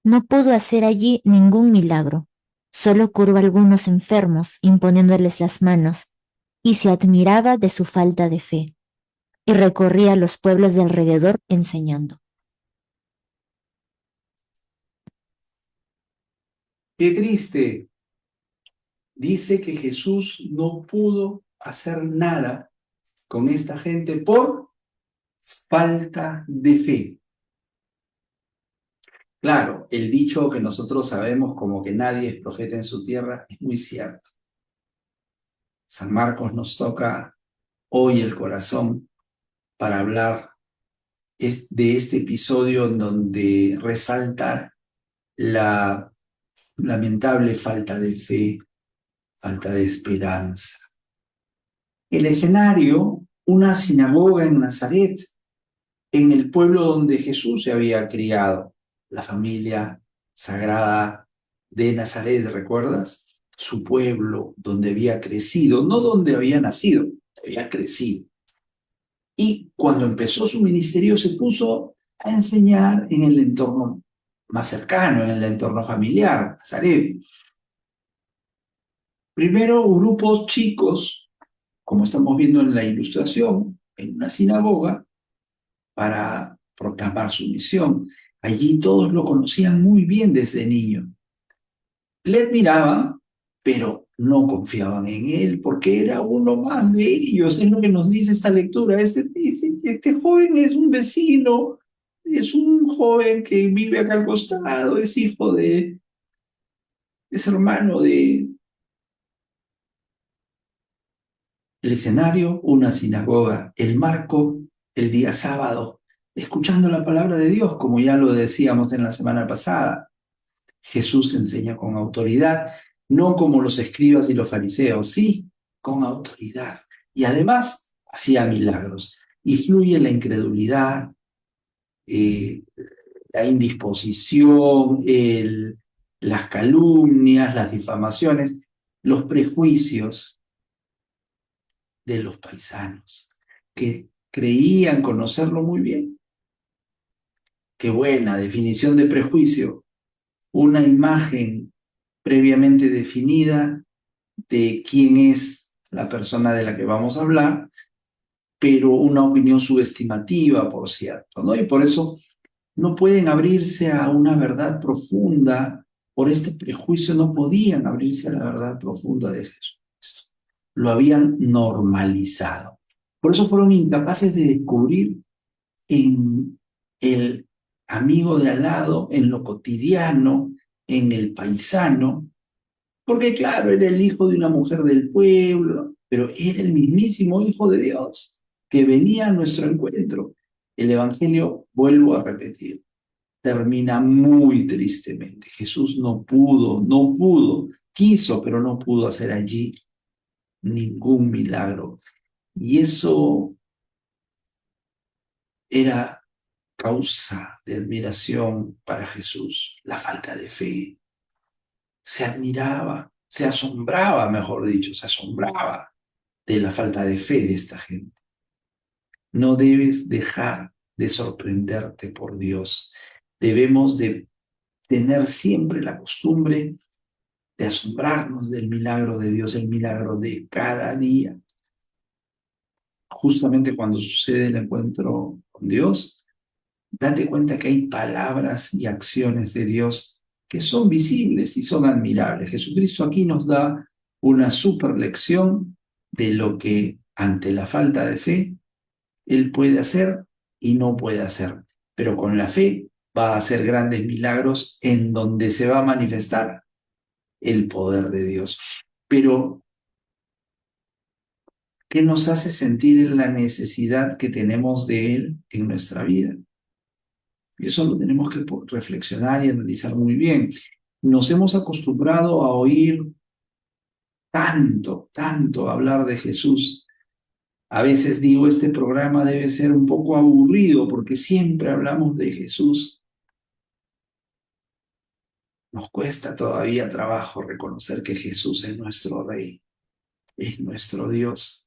No pudo hacer allí ningún milagro, solo curó a algunos enfermos imponiéndoles las manos, y se admiraba de su falta de fe, y recorría los pueblos de alrededor enseñando. ¡Qué triste! Dice que Jesús no pudo hacer nada con esta gente por falta de fe. Claro, el dicho que nosotros sabemos como que nadie es profeta en su tierra es muy cierto. San Marcos nos toca hoy el corazón para hablar de este episodio en donde resalta la lamentable falta de fe, falta de esperanza. El escenario, una sinagoga en Nazaret, en el pueblo donde Jesús se había criado, la familia sagrada de Nazaret, ¿recuerdas? Su pueblo donde había crecido, no donde había nacido, había crecido. Y cuando empezó su ministerio se puso a enseñar en el entorno más cercano, en el entorno familiar, Nazaret. Primero grupos chicos, como estamos viendo en la ilustración, en una sinagoga, para proclamar su misión. Allí todos lo conocían muy bien desde niño. Le admiraban, pero no confiaban en él porque era uno más de ellos. Es lo que nos dice esta lectura. Este joven es un vecino, es un joven que vive acá al costado, es hermano de... El escenario, una sinagoga. El marco, el día sábado, escuchando la palabra de Dios, como ya lo decíamos en la semana pasada. Jesús enseña con autoridad, no como los escribas y los fariseos, sí, con autoridad. Y además hacía milagros. Y fluye la incredulidad, la indisposición, las calumnias, las difamaciones, los prejuicios de los paisanos, que creían conocerlo muy bien. Qué buena definición de prejuicio. Una imagen previamente definida de quién es la persona de la que vamos a hablar, pero una opinión subestimativa, por cierto, ¿no? Y por eso no pueden abrirse a una verdad profunda, por este prejuicio no podían abrirse a la verdad profunda de Jesucristo. Lo habían normalizado. Por eso fueron incapaces de descubrir en el amigo de al lado, en lo cotidiano, en el paisano, porque claro, era el hijo de una mujer del pueblo, pero era el mismísimo Hijo de Dios que venía a nuestro encuentro. El Evangelio, vuelvo a repetir, termina muy tristemente. Jesús no pudo, quiso, pero no pudo hacer allí ningún milagro. Y eso era causa de admiración para Jesús, la falta de fe. Se admiraba, se asombraba, mejor dicho, se asombraba de la falta de fe de esta gente. No debes dejar de sorprenderte por Dios. Debemos de tener siempre la costumbre de asombrarnos del milagro de Dios, el milagro de cada día. Justamente cuando sucede el encuentro con Dios, date cuenta que hay palabras y acciones de Dios que son visibles y son admirables. Jesucristo aquí nos da una super lección de lo que ante la falta de fe Él puede hacer y no puede hacer. Pero con la fe va a hacer grandes milagros en donde se va a manifestar el poder de Dios. Pero, ¿qué nos hace sentir la necesidad que tenemos de Él en nuestra vida? Y eso lo tenemos que reflexionar y analizar muy bien. Nos hemos acostumbrado a oír tanto hablar de Jesús. A veces digo, este programa debe ser un poco aburrido porque siempre hablamos de Jesús. Nos cuesta todavía trabajo reconocer que Jesús es nuestro Rey, es nuestro Dios.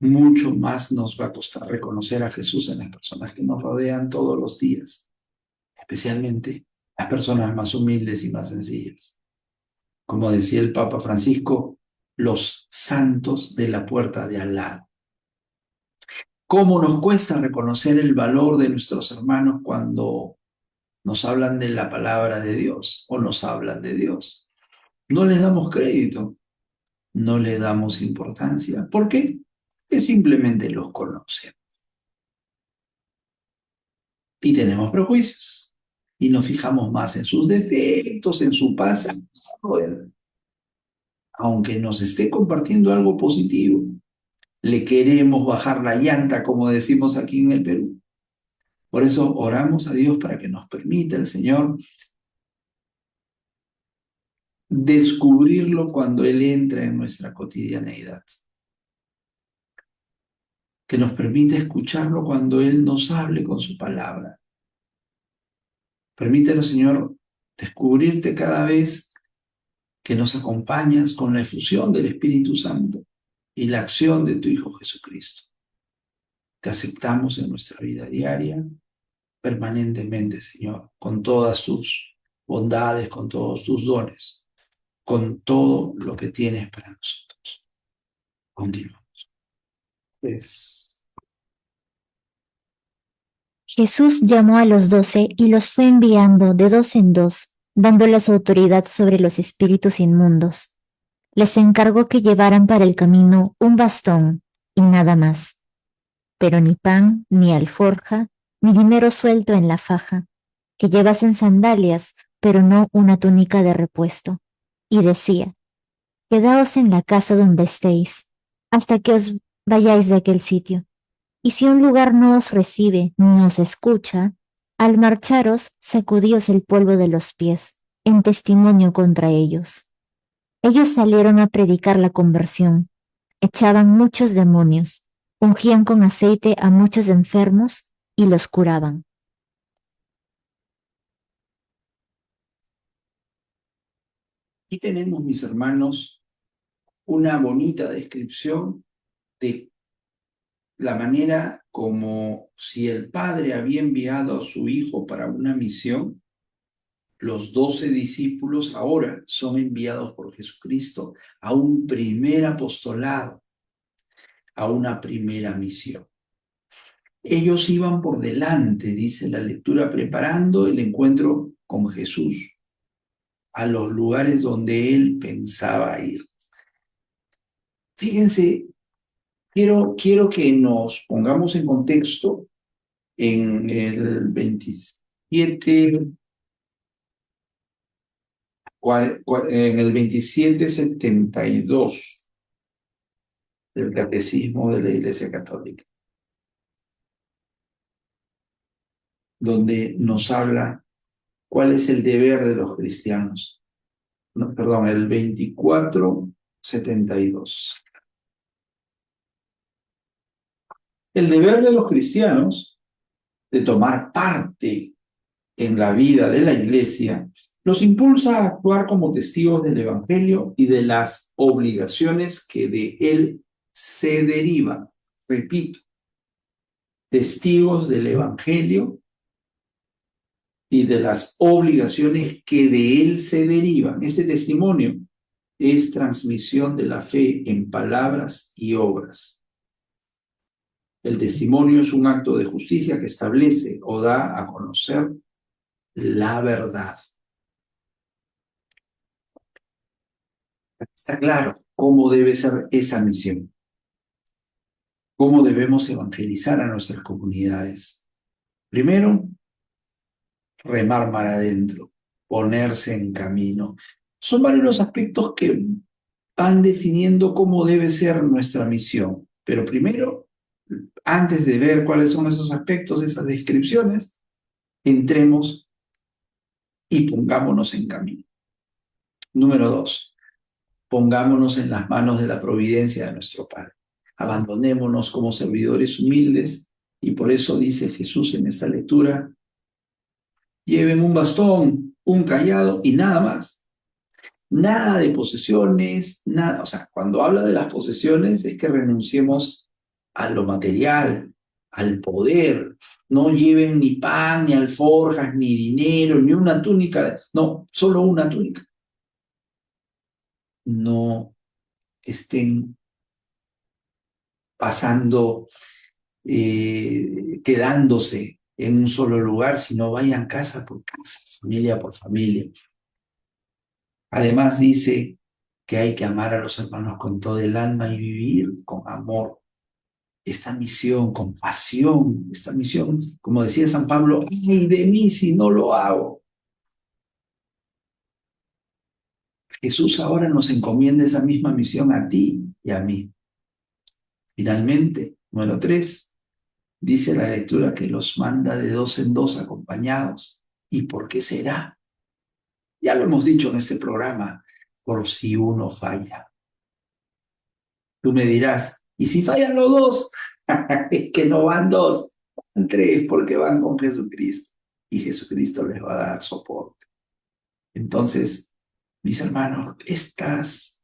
Mucho más nos va a costar reconocer a Jesús en las personas que nos rodean todos los días, especialmente las personas más humildes y más sencillas. Como decía el Papa Francisco, los santos de la puerta de al lado. ¿Cómo nos cuesta reconocer el valor de nuestros hermanos cuando nos hablan de la palabra de Dios o nos hablan de Dios? No les damos crédito, no le damos importancia. ¿Por qué? Que simplemente los conocen. Y tenemos prejuicios. Y nos fijamos más en sus defectos, en su pasado, aunque nos esté compartiendo algo positivo. Le queremos bajar la llanta, como decimos aquí en el Perú. Por eso oramos a Dios para que nos permita el Señor descubrirlo cuando Él entra en nuestra cotidianeidad. Que nos permita escucharlo cuando Él nos hable con su palabra. Permítelo, Señor, descubrirte cada vez que nos acompañas con la efusión del Espíritu Santo y la acción de tu Hijo Jesucristo. Te aceptamos en nuestra vida diaria, permanentemente, Señor, con todas tus bondades, con todos tus dones, con todo lo que tienes para nosotros. Continuamos. Jesús llamó a los 12 y los fue enviando de dos en dos, dándoles autoridad sobre los espíritus inmundos. Les encargó que llevaran para el camino un bastón y nada más, pero ni pan, ni alforja, ni dinero suelto en la faja, que llevasen sandalias, pero no una túnica de repuesto. Y decía, quedaos en la casa donde estéis, hasta que os vayáis de aquel sitio. Y si un lugar no os recibe ni os escucha, al marcharos, sacudíos el polvo de los pies, en testimonio contra ellos. Ellos salieron a predicar la conversión, echaban muchos demonios, ungían con aceite a muchos enfermos y los curaban. Aquí tenemos, mis hermanos, una bonita descripción de la manera como si el Padre había enviado a su Hijo para una misión, Los 12 discípulos ahora son enviados por Jesucristo a un primer apostolado, a una primera misión. Ellos iban por delante, dice la lectura, preparando el encuentro con Jesús a los lugares donde él pensaba ir. Fíjense, quiero que nos pongamos en contexto en el 27, en el 2772 del Catecismo de la Iglesia Católica, donde nos habla cuál es el deber de los cristianos. No, perdón, el 2472. El deber de los cristianos de tomar parte en la vida de la Iglesia los impulsa a actuar como testigos del Evangelio y de las obligaciones que de él se derivan. Repito, testigos del Evangelio y de las obligaciones que de él se derivan. Este testimonio es transmisión de la fe en palabras y obras. El testimonio es un acto de justicia que establece o da a conocer la verdad. Está claro cómo debe ser esa misión, cómo debemos evangelizar a nuestras comunidades. Primero, remar mar adentro, ponerse en camino. Son varios los aspectos que van definiendo cómo debe ser nuestra misión. Pero primero, antes de ver cuáles son esos aspectos, esas descripciones, entremos y pongámonos en camino. Número 2, pongámonos en las manos de la providencia de nuestro Padre. Abandonémonos como servidores humildes y por eso dice Jesús en esta lectura, lleven un bastón, un cayado y nada más. Nada de posesiones, nada. O sea, cuando habla de las posesiones es que renunciemos a lo material, al poder. No lleven ni pan, ni alforjas, ni dinero, ni una túnica. No, solo una túnica. No estén pasando, quedándose en un solo lugar, sino vayan casa por casa, familia por familia. Además dice que hay que amar a los hermanos con todo el alma y vivir con amor. Esta misión, con pasión, esta misión, como decía San Pablo, ¡ay de mí si no lo hago! Jesús ahora nos encomienda esa misma misión a ti y a mí. Finalmente, número 3, dice la lectura que los manda de 2 en 2 acompañados. ¿Y por qué será? Ya lo hemos dicho en este programa, por si uno falla. Tú me dirás, ¿y si fallan los dos? Es que no van 2, van 3 porque van con Jesucristo. Y Jesucristo les va a dar soporte. Entonces, mis hermanos, estos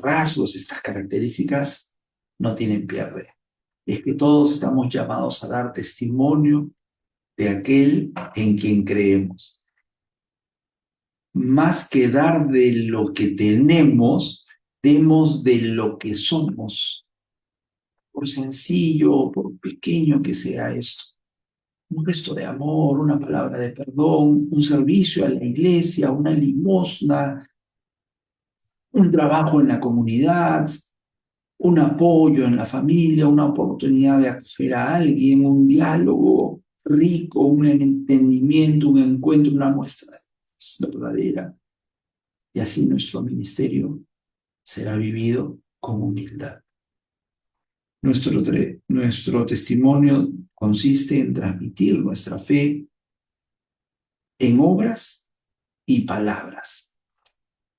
rasgos, estas características no tienen pierde. Es que todos estamos llamados a dar testimonio de aquel en quien creemos. Más que dar de lo que tenemos, demos de lo que somos. Por sencillo, por pequeño que sea esto. Un gesto de amor, una palabra de perdón, un servicio a la iglesia, una limosna, un trabajo en la comunidad, un apoyo en la familia, una oportunidad de acoger a alguien, un diálogo rico, un entendimiento, un encuentro, una muestra de paz verdadera. Y así nuestro ministerio será vivido con humildad. Nuestro testimonio consiste en transmitir nuestra fe en obras y palabras.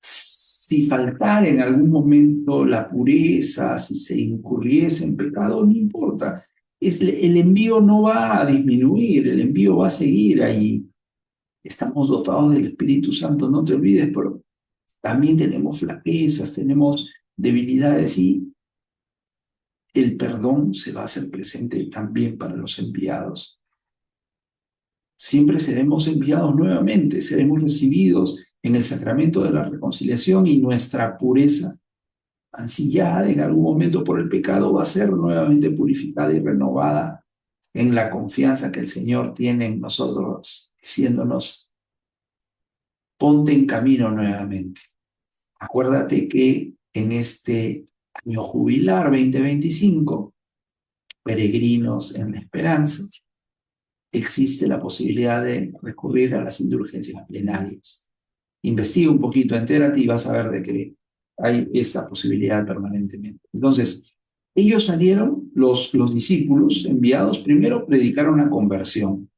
Si faltara en algún momento la pureza, si se incurriese en pecado, no importa. El envío no va a disminuir, el envío va a seguir ahí. Estamos dotados del Espíritu Santo, no te olvides, pero también tenemos flaquezas, tenemos debilidades y el perdón se va a hacer presente también para los enviados. siempre seremos enviados nuevamente, seremos recibidos en el sacramento de la reconciliación y nuestra pureza, mancillada en algún momento por el pecado, va a ser nuevamente purificada y renovada en la confianza que el Señor tiene en nosotros, diciéndonos, ponte en camino nuevamente. Acuérdate que en este año jubilar 2025, peregrinos en la esperanza, existe la posibilidad de recurrir a las indulgencias plenarias. Investiga un poquito, entérate y vas a ver de que hay esta posibilidad permanentemente. Entonces, ellos salieron, los discípulos enviados, primero predicaron la conversión,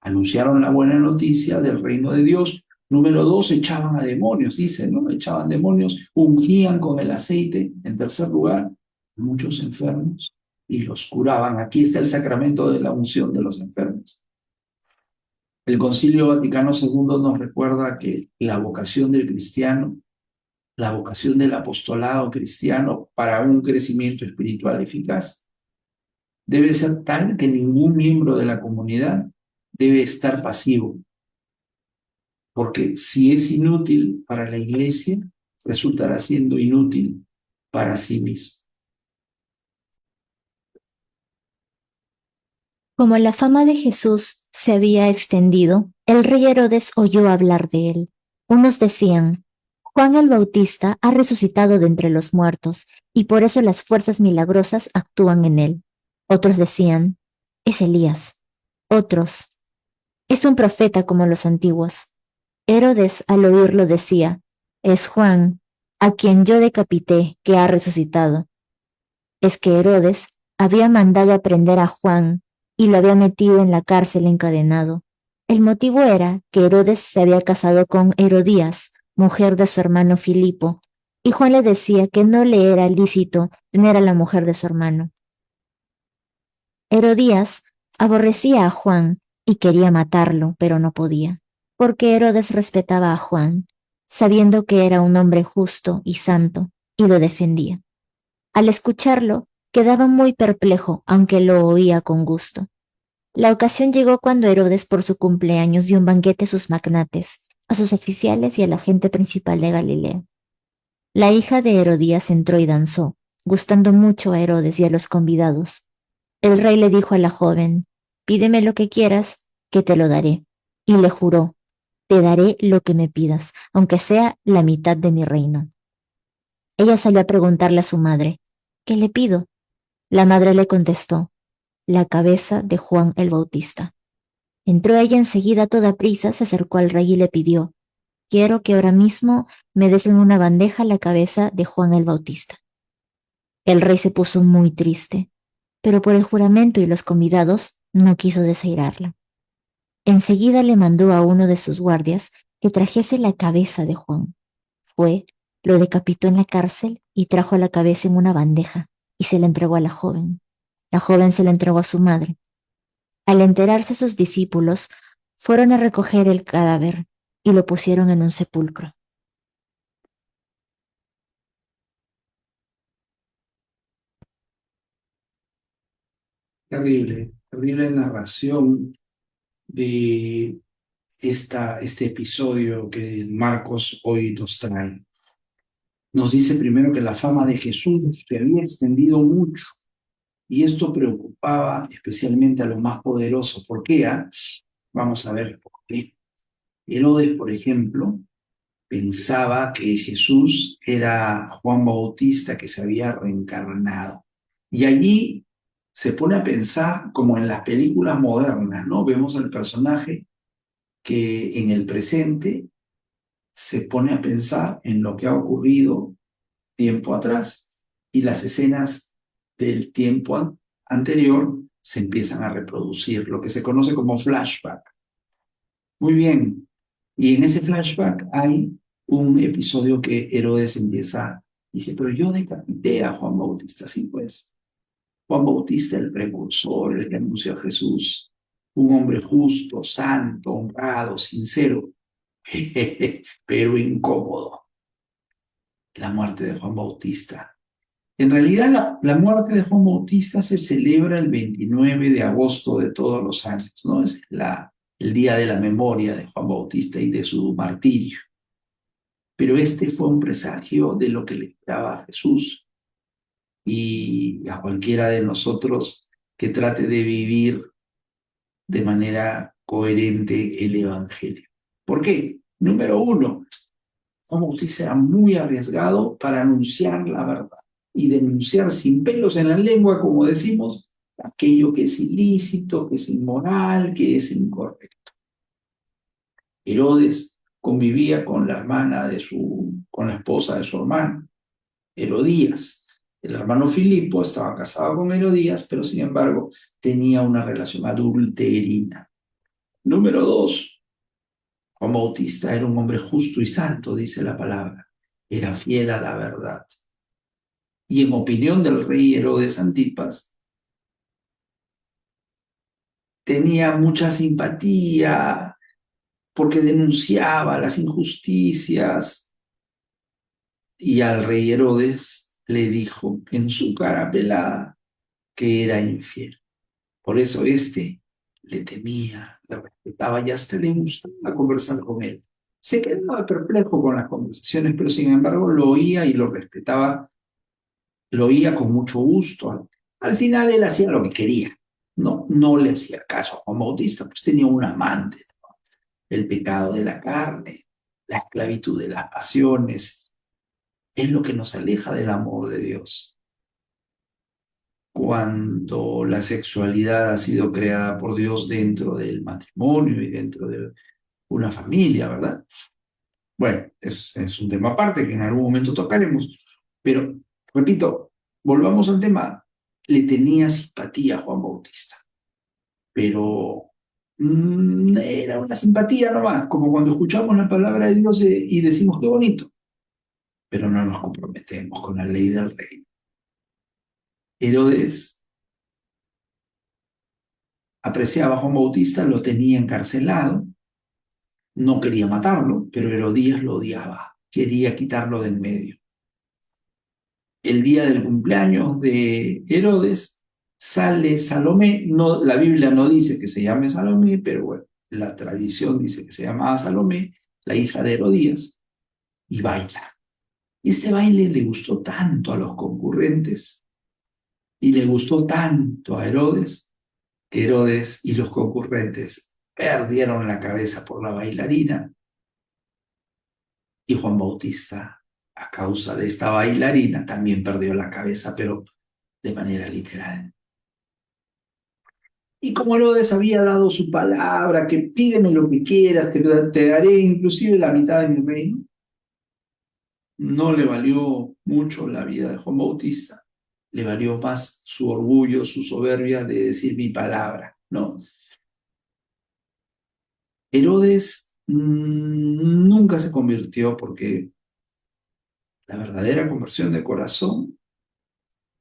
anunciaron la buena noticia del reino de Dios. Número dos, echaban a demonios, dice, ¿no? Echaban demonios, ungían con el aceite. En tercer lugar, muchos enfermos y los curaban. Aquí está el sacramento de la unción de los enfermos. El Concilio Vaticano II nos recuerda que la vocación del cristiano, la vocación del apostolado cristiano para un crecimiento espiritual eficaz, debe ser tal que ningún miembro de la comunidad debe estar pasivo, porque si es inútil para la iglesia, resultará siendo inútil para sí mismo. Como la fama de Jesús se había extendido, el rey Herodes oyó hablar de él. Unos decían, Juan el Bautista ha resucitado de entre los muertos, y por eso las fuerzas milagrosas actúan en él. Otros decían, es Elías. Otros, es un profeta como los antiguos. Herodes al oírlo decía, es Juan, a quien yo decapité, que ha resucitado. Es que Herodes había mandado a prender a Juan y lo había metido en la cárcel encadenado. El motivo era que Herodes se había casado con Herodías, mujer de su hermano Filipo, y Juan le decía que no le era lícito tener a la mujer de su hermano. Herodías aborrecía a Juan y quería matarlo, pero no podía, porque Herodes respetaba a Juan, sabiendo que era un hombre justo y santo, y lo defendía. Al escucharlo, quedaba muy perplejo, aunque lo oía con gusto. La ocasión llegó cuando Herodes por su cumpleaños dio un banquete a sus magnates, a sus oficiales y a la gente principal de Galilea. La hija de Herodías entró y danzó, gustando mucho a Herodes y a los convidados. El rey le dijo a la joven, pídeme lo que quieras, que te lo daré. Y le juró, te daré lo que me pidas, aunque sea la mitad de mi reino. Ella salió a preguntarle a su madre, ¿qué le pido? La madre le contestó, la cabeza de Juan el Bautista. Entró ella enseguida a toda prisa, se acercó al rey y le pidió, quiero que ahora mismo me des en una bandeja la cabeza de Juan el Bautista. El rey se puso muy triste, pero por el juramento y los convidados no quiso desairarla. Enseguida le mandó a uno de sus guardias que trajese la cabeza de Juan. Fue, lo decapitó en la cárcel y trajo la cabeza en una bandeja y se la entregó a la joven. La joven se la entregó a su madre. Al enterarse sus discípulos, fueron a recoger el cadáver y lo pusieron en un sepulcro. Terrible, terrible narración de este episodio que Marcos hoy nos trae. Nos dice primero que la fama de Jesús se había extendido mucho y esto preocupaba especialmente a los más poderosos. ¿Por qué? Vamos a ver por qué. Herodes, por ejemplo, pensaba que Jesús era Juan Bautista que se había reencarnado. Y allí se pone a pensar como en las películas modernas, ¿no? Vemos al personaje que en el presente se pone a pensar en lo que ha ocurrido tiempo atrás y las escenas del tiempo anterior se empiezan a reproducir, lo que se conoce como flashback. Muy bien, y en ese flashback hay un episodio que Herodes empieza, dice, pero yo decapité a Juan Bautista, sí pues. Juan Bautista, el precursor, el que anunció a Jesús, un hombre justo, santo, honrado, sincero, pero incómodo. La muerte de Juan Bautista. En realidad, la muerte de Juan Bautista se celebra el 29 de agosto de todos los años, ¿no? Es el día de la memoria de Juan Bautista y de su martirio. Pero este fue un presagio de lo que le esperaba a Jesús y a cualquiera de nosotros que trate de vivir de manera coherente el Evangelio. ¿Por qué? Número uno, Juan Bautista era muy arriesgado para anunciar la verdad y denunciar sin pelos en la lengua, como decimos, aquello que es ilícito, que es inmoral, que es incorrecto. Herodes convivía con la hermana con la esposa de su hermano, Herodías. El hermano Filipo estaba casado con Herodías, pero sin embargo tenía una relación adulterina. Número dos, Juan Bautista era un hombre justo y santo, dice la palabra. Era fiel a la verdad. Y en opinión del rey Herodes Antipas, tenía mucha simpatía porque denunciaba las injusticias y al rey Herodes le dijo en su cara pelada que era infiel. Por eso le temía, le respetaba y hasta le gustaba conversar con él. Se quedaba perplejo con las conversaciones, pero sin embargo lo oía y lo respetaba, lo oía con mucho gusto. Al final él hacía lo que quería, no le hacía caso a Juan Bautista, pues tenía un amante, ¿no? El pecado de la carne, la esclavitud de las pasiones, es lo que nos aleja del amor de Dios. Cuando la sexualidad ha sido creada por Dios dentro del matrimonio y dentro de una familia, ¿verdad? Bueno, es un tema aparte que en algún momento tocaremos, pero repito, volvamos al tema. Le tenía simpatía a Juan Bautista, pero era una simpatía nomás, como cuando escuchamos la palabra de Dios y decimos qué bonito, pero no nos comprometemos con la ley del rey. Herodes apreciaba a Juan Bautista, lo tenía encarcelado, no quería matarlo, pero Herodías lo odiaba, quería quitarlo de en medio. El día del cumpleaños de Herodes sale Salomé, no, la Biblia no dice que se llame Salomé, pero bueno, la tradición dice que se llamaba Salomé, la hija de Herodías, y baila. Y este baile le gustó tanto a los concurrentes y le gustó tanto a Herodes, que Herodes y los concurrentes perdieron la cabeza por la bailarina y Juan Bautista, a causa de esta bailarina, también perdió la cabeza, pero de manera literal. Y como Herodes había dado su palabra, que pídeme lo que quieras, te daré inclusive la mitad de mi reino, no le valió mucho la vida de Juan Bautista, le valió más su orgullo, su soberbia de decir mi palabra, ¿no? Herodes nunca se convirtió porque la verdadera conversión de corazón,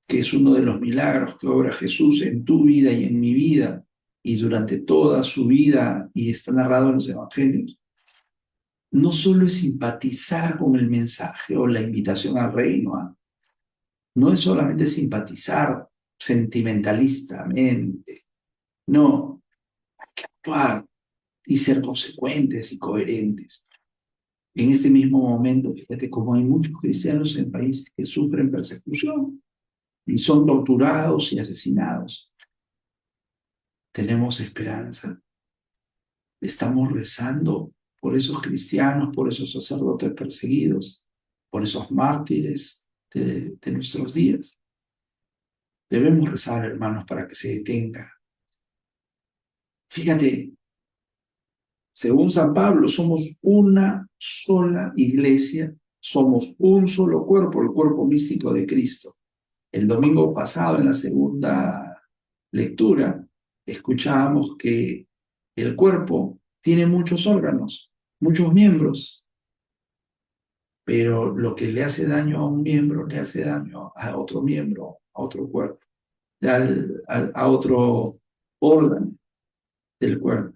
que es uno de los milagros que obra Jesús en tu vida y en mi vida, y durante toda su vida, y está narrado en los evangelios, no solo es simpatizar con el mensaje o la invitación al reino, ¿eh? No es solamente simpatizar sentimentalistamente, no, hay que actuar y ser consecuentes y coherentes. En este mismo momento, fíjate cómo hay muchos cristianos en países que sufren persecución y son torturados y asesinados. Tenemos esperanza. Estamos rezando por esos cristianos, por esos sacerdotes perseguidos, por esos mártires de nuestros días. Debemos rezar, hermanos, para que se detenga. Fíjate, según San Pablo, somos una sola iglesia, somos un solo cuerpo, el cuerpo místico de Cristo. El domingo pasado, en la segunda lectura, escuchábamos que el cuerpo tiene muchos órganos, muchos miembros, pero lo que le hace daño a un miembro le hace daño a otro miembro, a otro cuerpo, a otro órgano del cuerpo.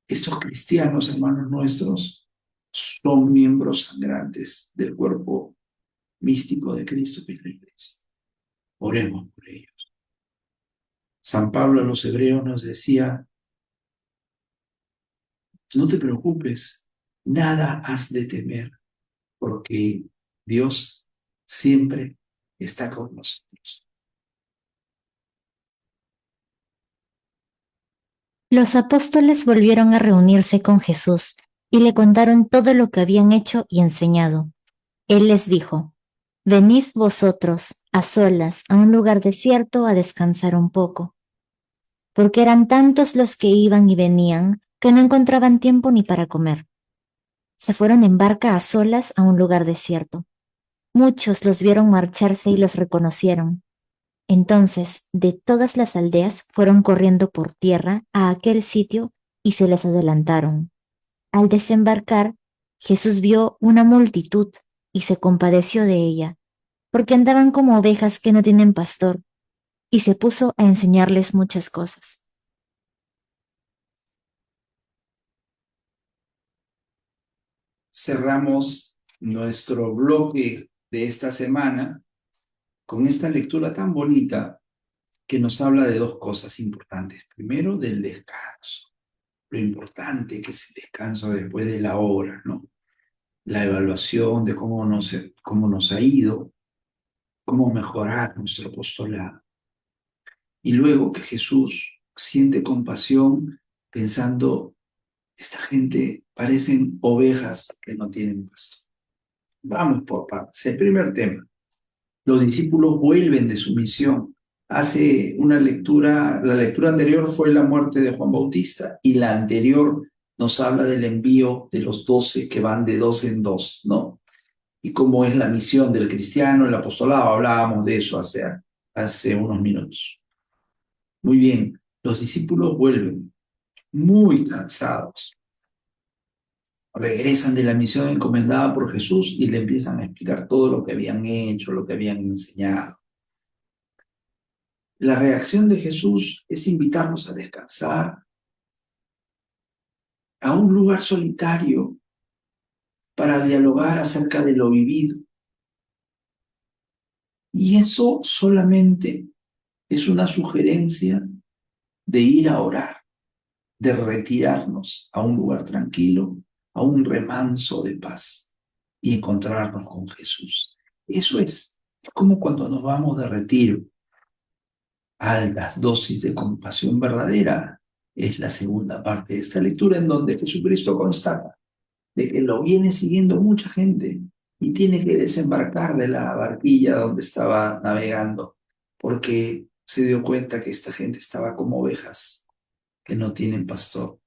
Estos cristianos, hermanos nuestros, son miembros sangrantes del cuerpo místico de Cristo, que es la iglesia. Oremos por ellos. San Pablo a los hebreos nos decía, no te preocupes, nada has de temer, porque Dios siempre está con nosotros. Los apóstoles volvieron a reunirse con Jesús y le contaron todo lo que habían hecho y enseñado. Él les dijo, venid vosotros a solas a un lugar desierto a descansar un poco, porque eran tantos los que iban y venían que no encontraban tiempo ni para comer. Se fueron en barca a solas a un lugar desierto. Muchos los vieron marcharse y los reconocieron. Entonces, de todas las aldeas fueron corriendo por tierra a aquel sitio y se les adelantaron. Al desembarcar, Jesús vio una multitud y se compadeció de ella, porque andaban como ovejas que no tienen pastor, y se puso a enseñarles muchas cosas. Cerramos nuestro bloque de esta semana con esta lectura tan bonita que nos habla de dos cosas importantes. Primero, del descanso, lo importante que es el descanso después de la obra, ¿no? La evaluación de cómo nos ha ido, cómo mejorar nuestro apostolado. Y luego que Jesús siente compasión pensando, esta gente parecen ovejas que no tienen pasto. Vamos por partes. El primer tema. Los discípulos vuelven de su misión. Hace una lectura, la lectura anterior fue la muerte de Juan Bautista y la anterior nos habla del envío de los 12 que van de dos en dos, ¿no? Y cómo es la misión del cristiano, el apostolado. Hablábamos de eso hace unos minutos. Muy bien, los discípulos vuelven muy cansados. Regresan de la misión encomendada por Jesús y le empiezan a explicar todo lo que habían hecho, lo que habían enseñado. La reacción de Jesús es invitarnos a descansar a un lugar solitario para dialogar acerca de lo vivido. Y eso solamente es una sugerencia de ir a orar, de retirarnos a un lugar tranquilo, a un remanso de paz y encontrarnos con Jesús. Eso es como cuando nos vamos de retiro. Altas dosis de compasión verdadera es la segunda parte de esta lectura en donde Jesucristo constata de que lo viene siguiendo mucha gente y tiene que desembarcar de la barquilla donde estaba navegando porque se dio cuenta que esta gente estaba como ovejas que no tienen pastor.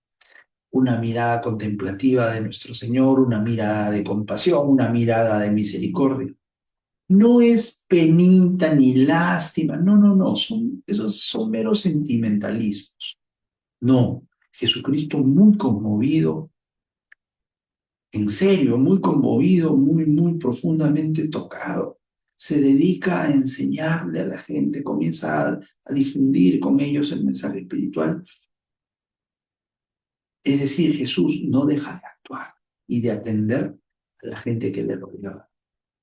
Una mirada contemplativa de nuestro Señor, una mirada de compasión, una mirada de misericordia. No es penita ni lástima, no, no, no, esos son meros sentimentalismos. No, Jesucristo muy conmovido, en serio, muy conmovido, muy profundamente tocado, se dedica a enseñarle a la gente, comienza a difundir con ellos el mensaje espiritual. Es decir, Jesús no deja de actuar y de atender a la gente que le rodeaba.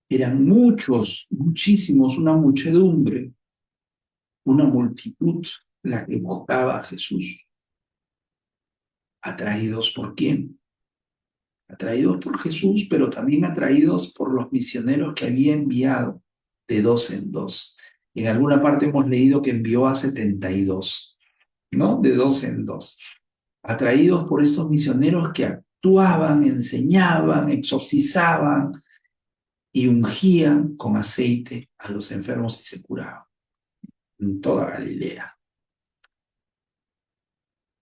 Eran muchos, muchísimos, una muchedumbre, una multitud la que buscaba a Jesús. ¿Atraídos por quién? Atraídos por Jesús, pero también atraídos por los misioneros que había enviado de dos en dos. En alguna parte hemos leído que envió a 72, ¿no? De dos en dos. Atraídos por estos misioneros que actuaban, enseñaban, exorcizaban y ungían con aceite a los enfermos y se curaban en toda Galilea.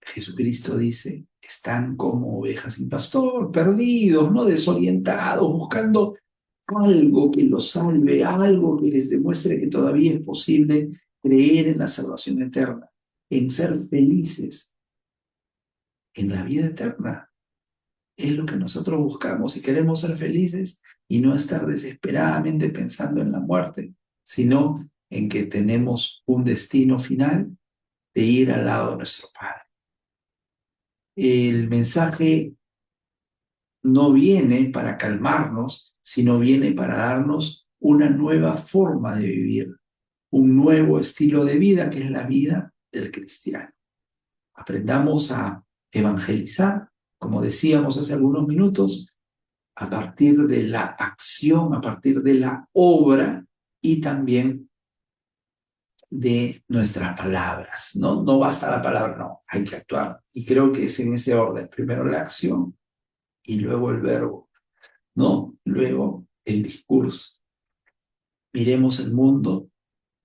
Jesucristo dice, están como ovejas sin pastor, perdidos, no desorientados, buscando algo que los salve, algo que les demuestre que todavía es posible creer en la salvación eterna, en ser felices, en la vida eterna. Es lo que nosotros buscamos y queremos ser felices y no estar desesperadamente pensando en la muerte, sino en que tenemos un destino final de ir al lado de nuestro Padre. El mensaje no viene para calmarnos, sino viene para darnos una nueva forma de vivir, un nuevo estilo de vida, que es la vida del cristiano. Aprendamos a evangelizar, como decíamos hace algunos minutos, a partir de la acción, a partir de la obra y también de nuestras palabras. No, no basta la palabra, no, hay que actuar. Y creo que es en ese orden. Primero la acción y luego el verbo, ¿no? Luego el discurso. Miremos el mundo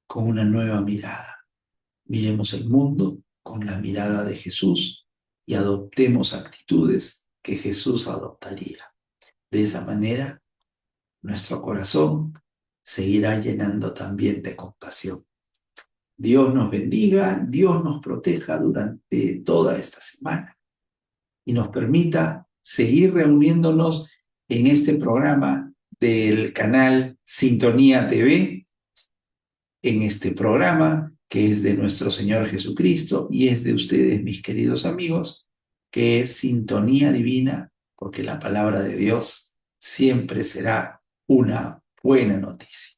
con una nueva mirada. Miremos el mundo con la mirada de Jesús y adoptemos actitudes que Jesús adoptaría. De esa manera, nuestro corazón seguirá llenando también de compasión. Dios nos bendiga, Dios nos proteja durante toda esta semana y nos permita seguir reuniéndonos en este programa del canal Sintonía TV, en este programa que es de nuestro Señor Jesucristo y es de ustedes, mis queridos amigos, que es Sintonía Divina, porque la palabra de Dios siempre será una buena noticia.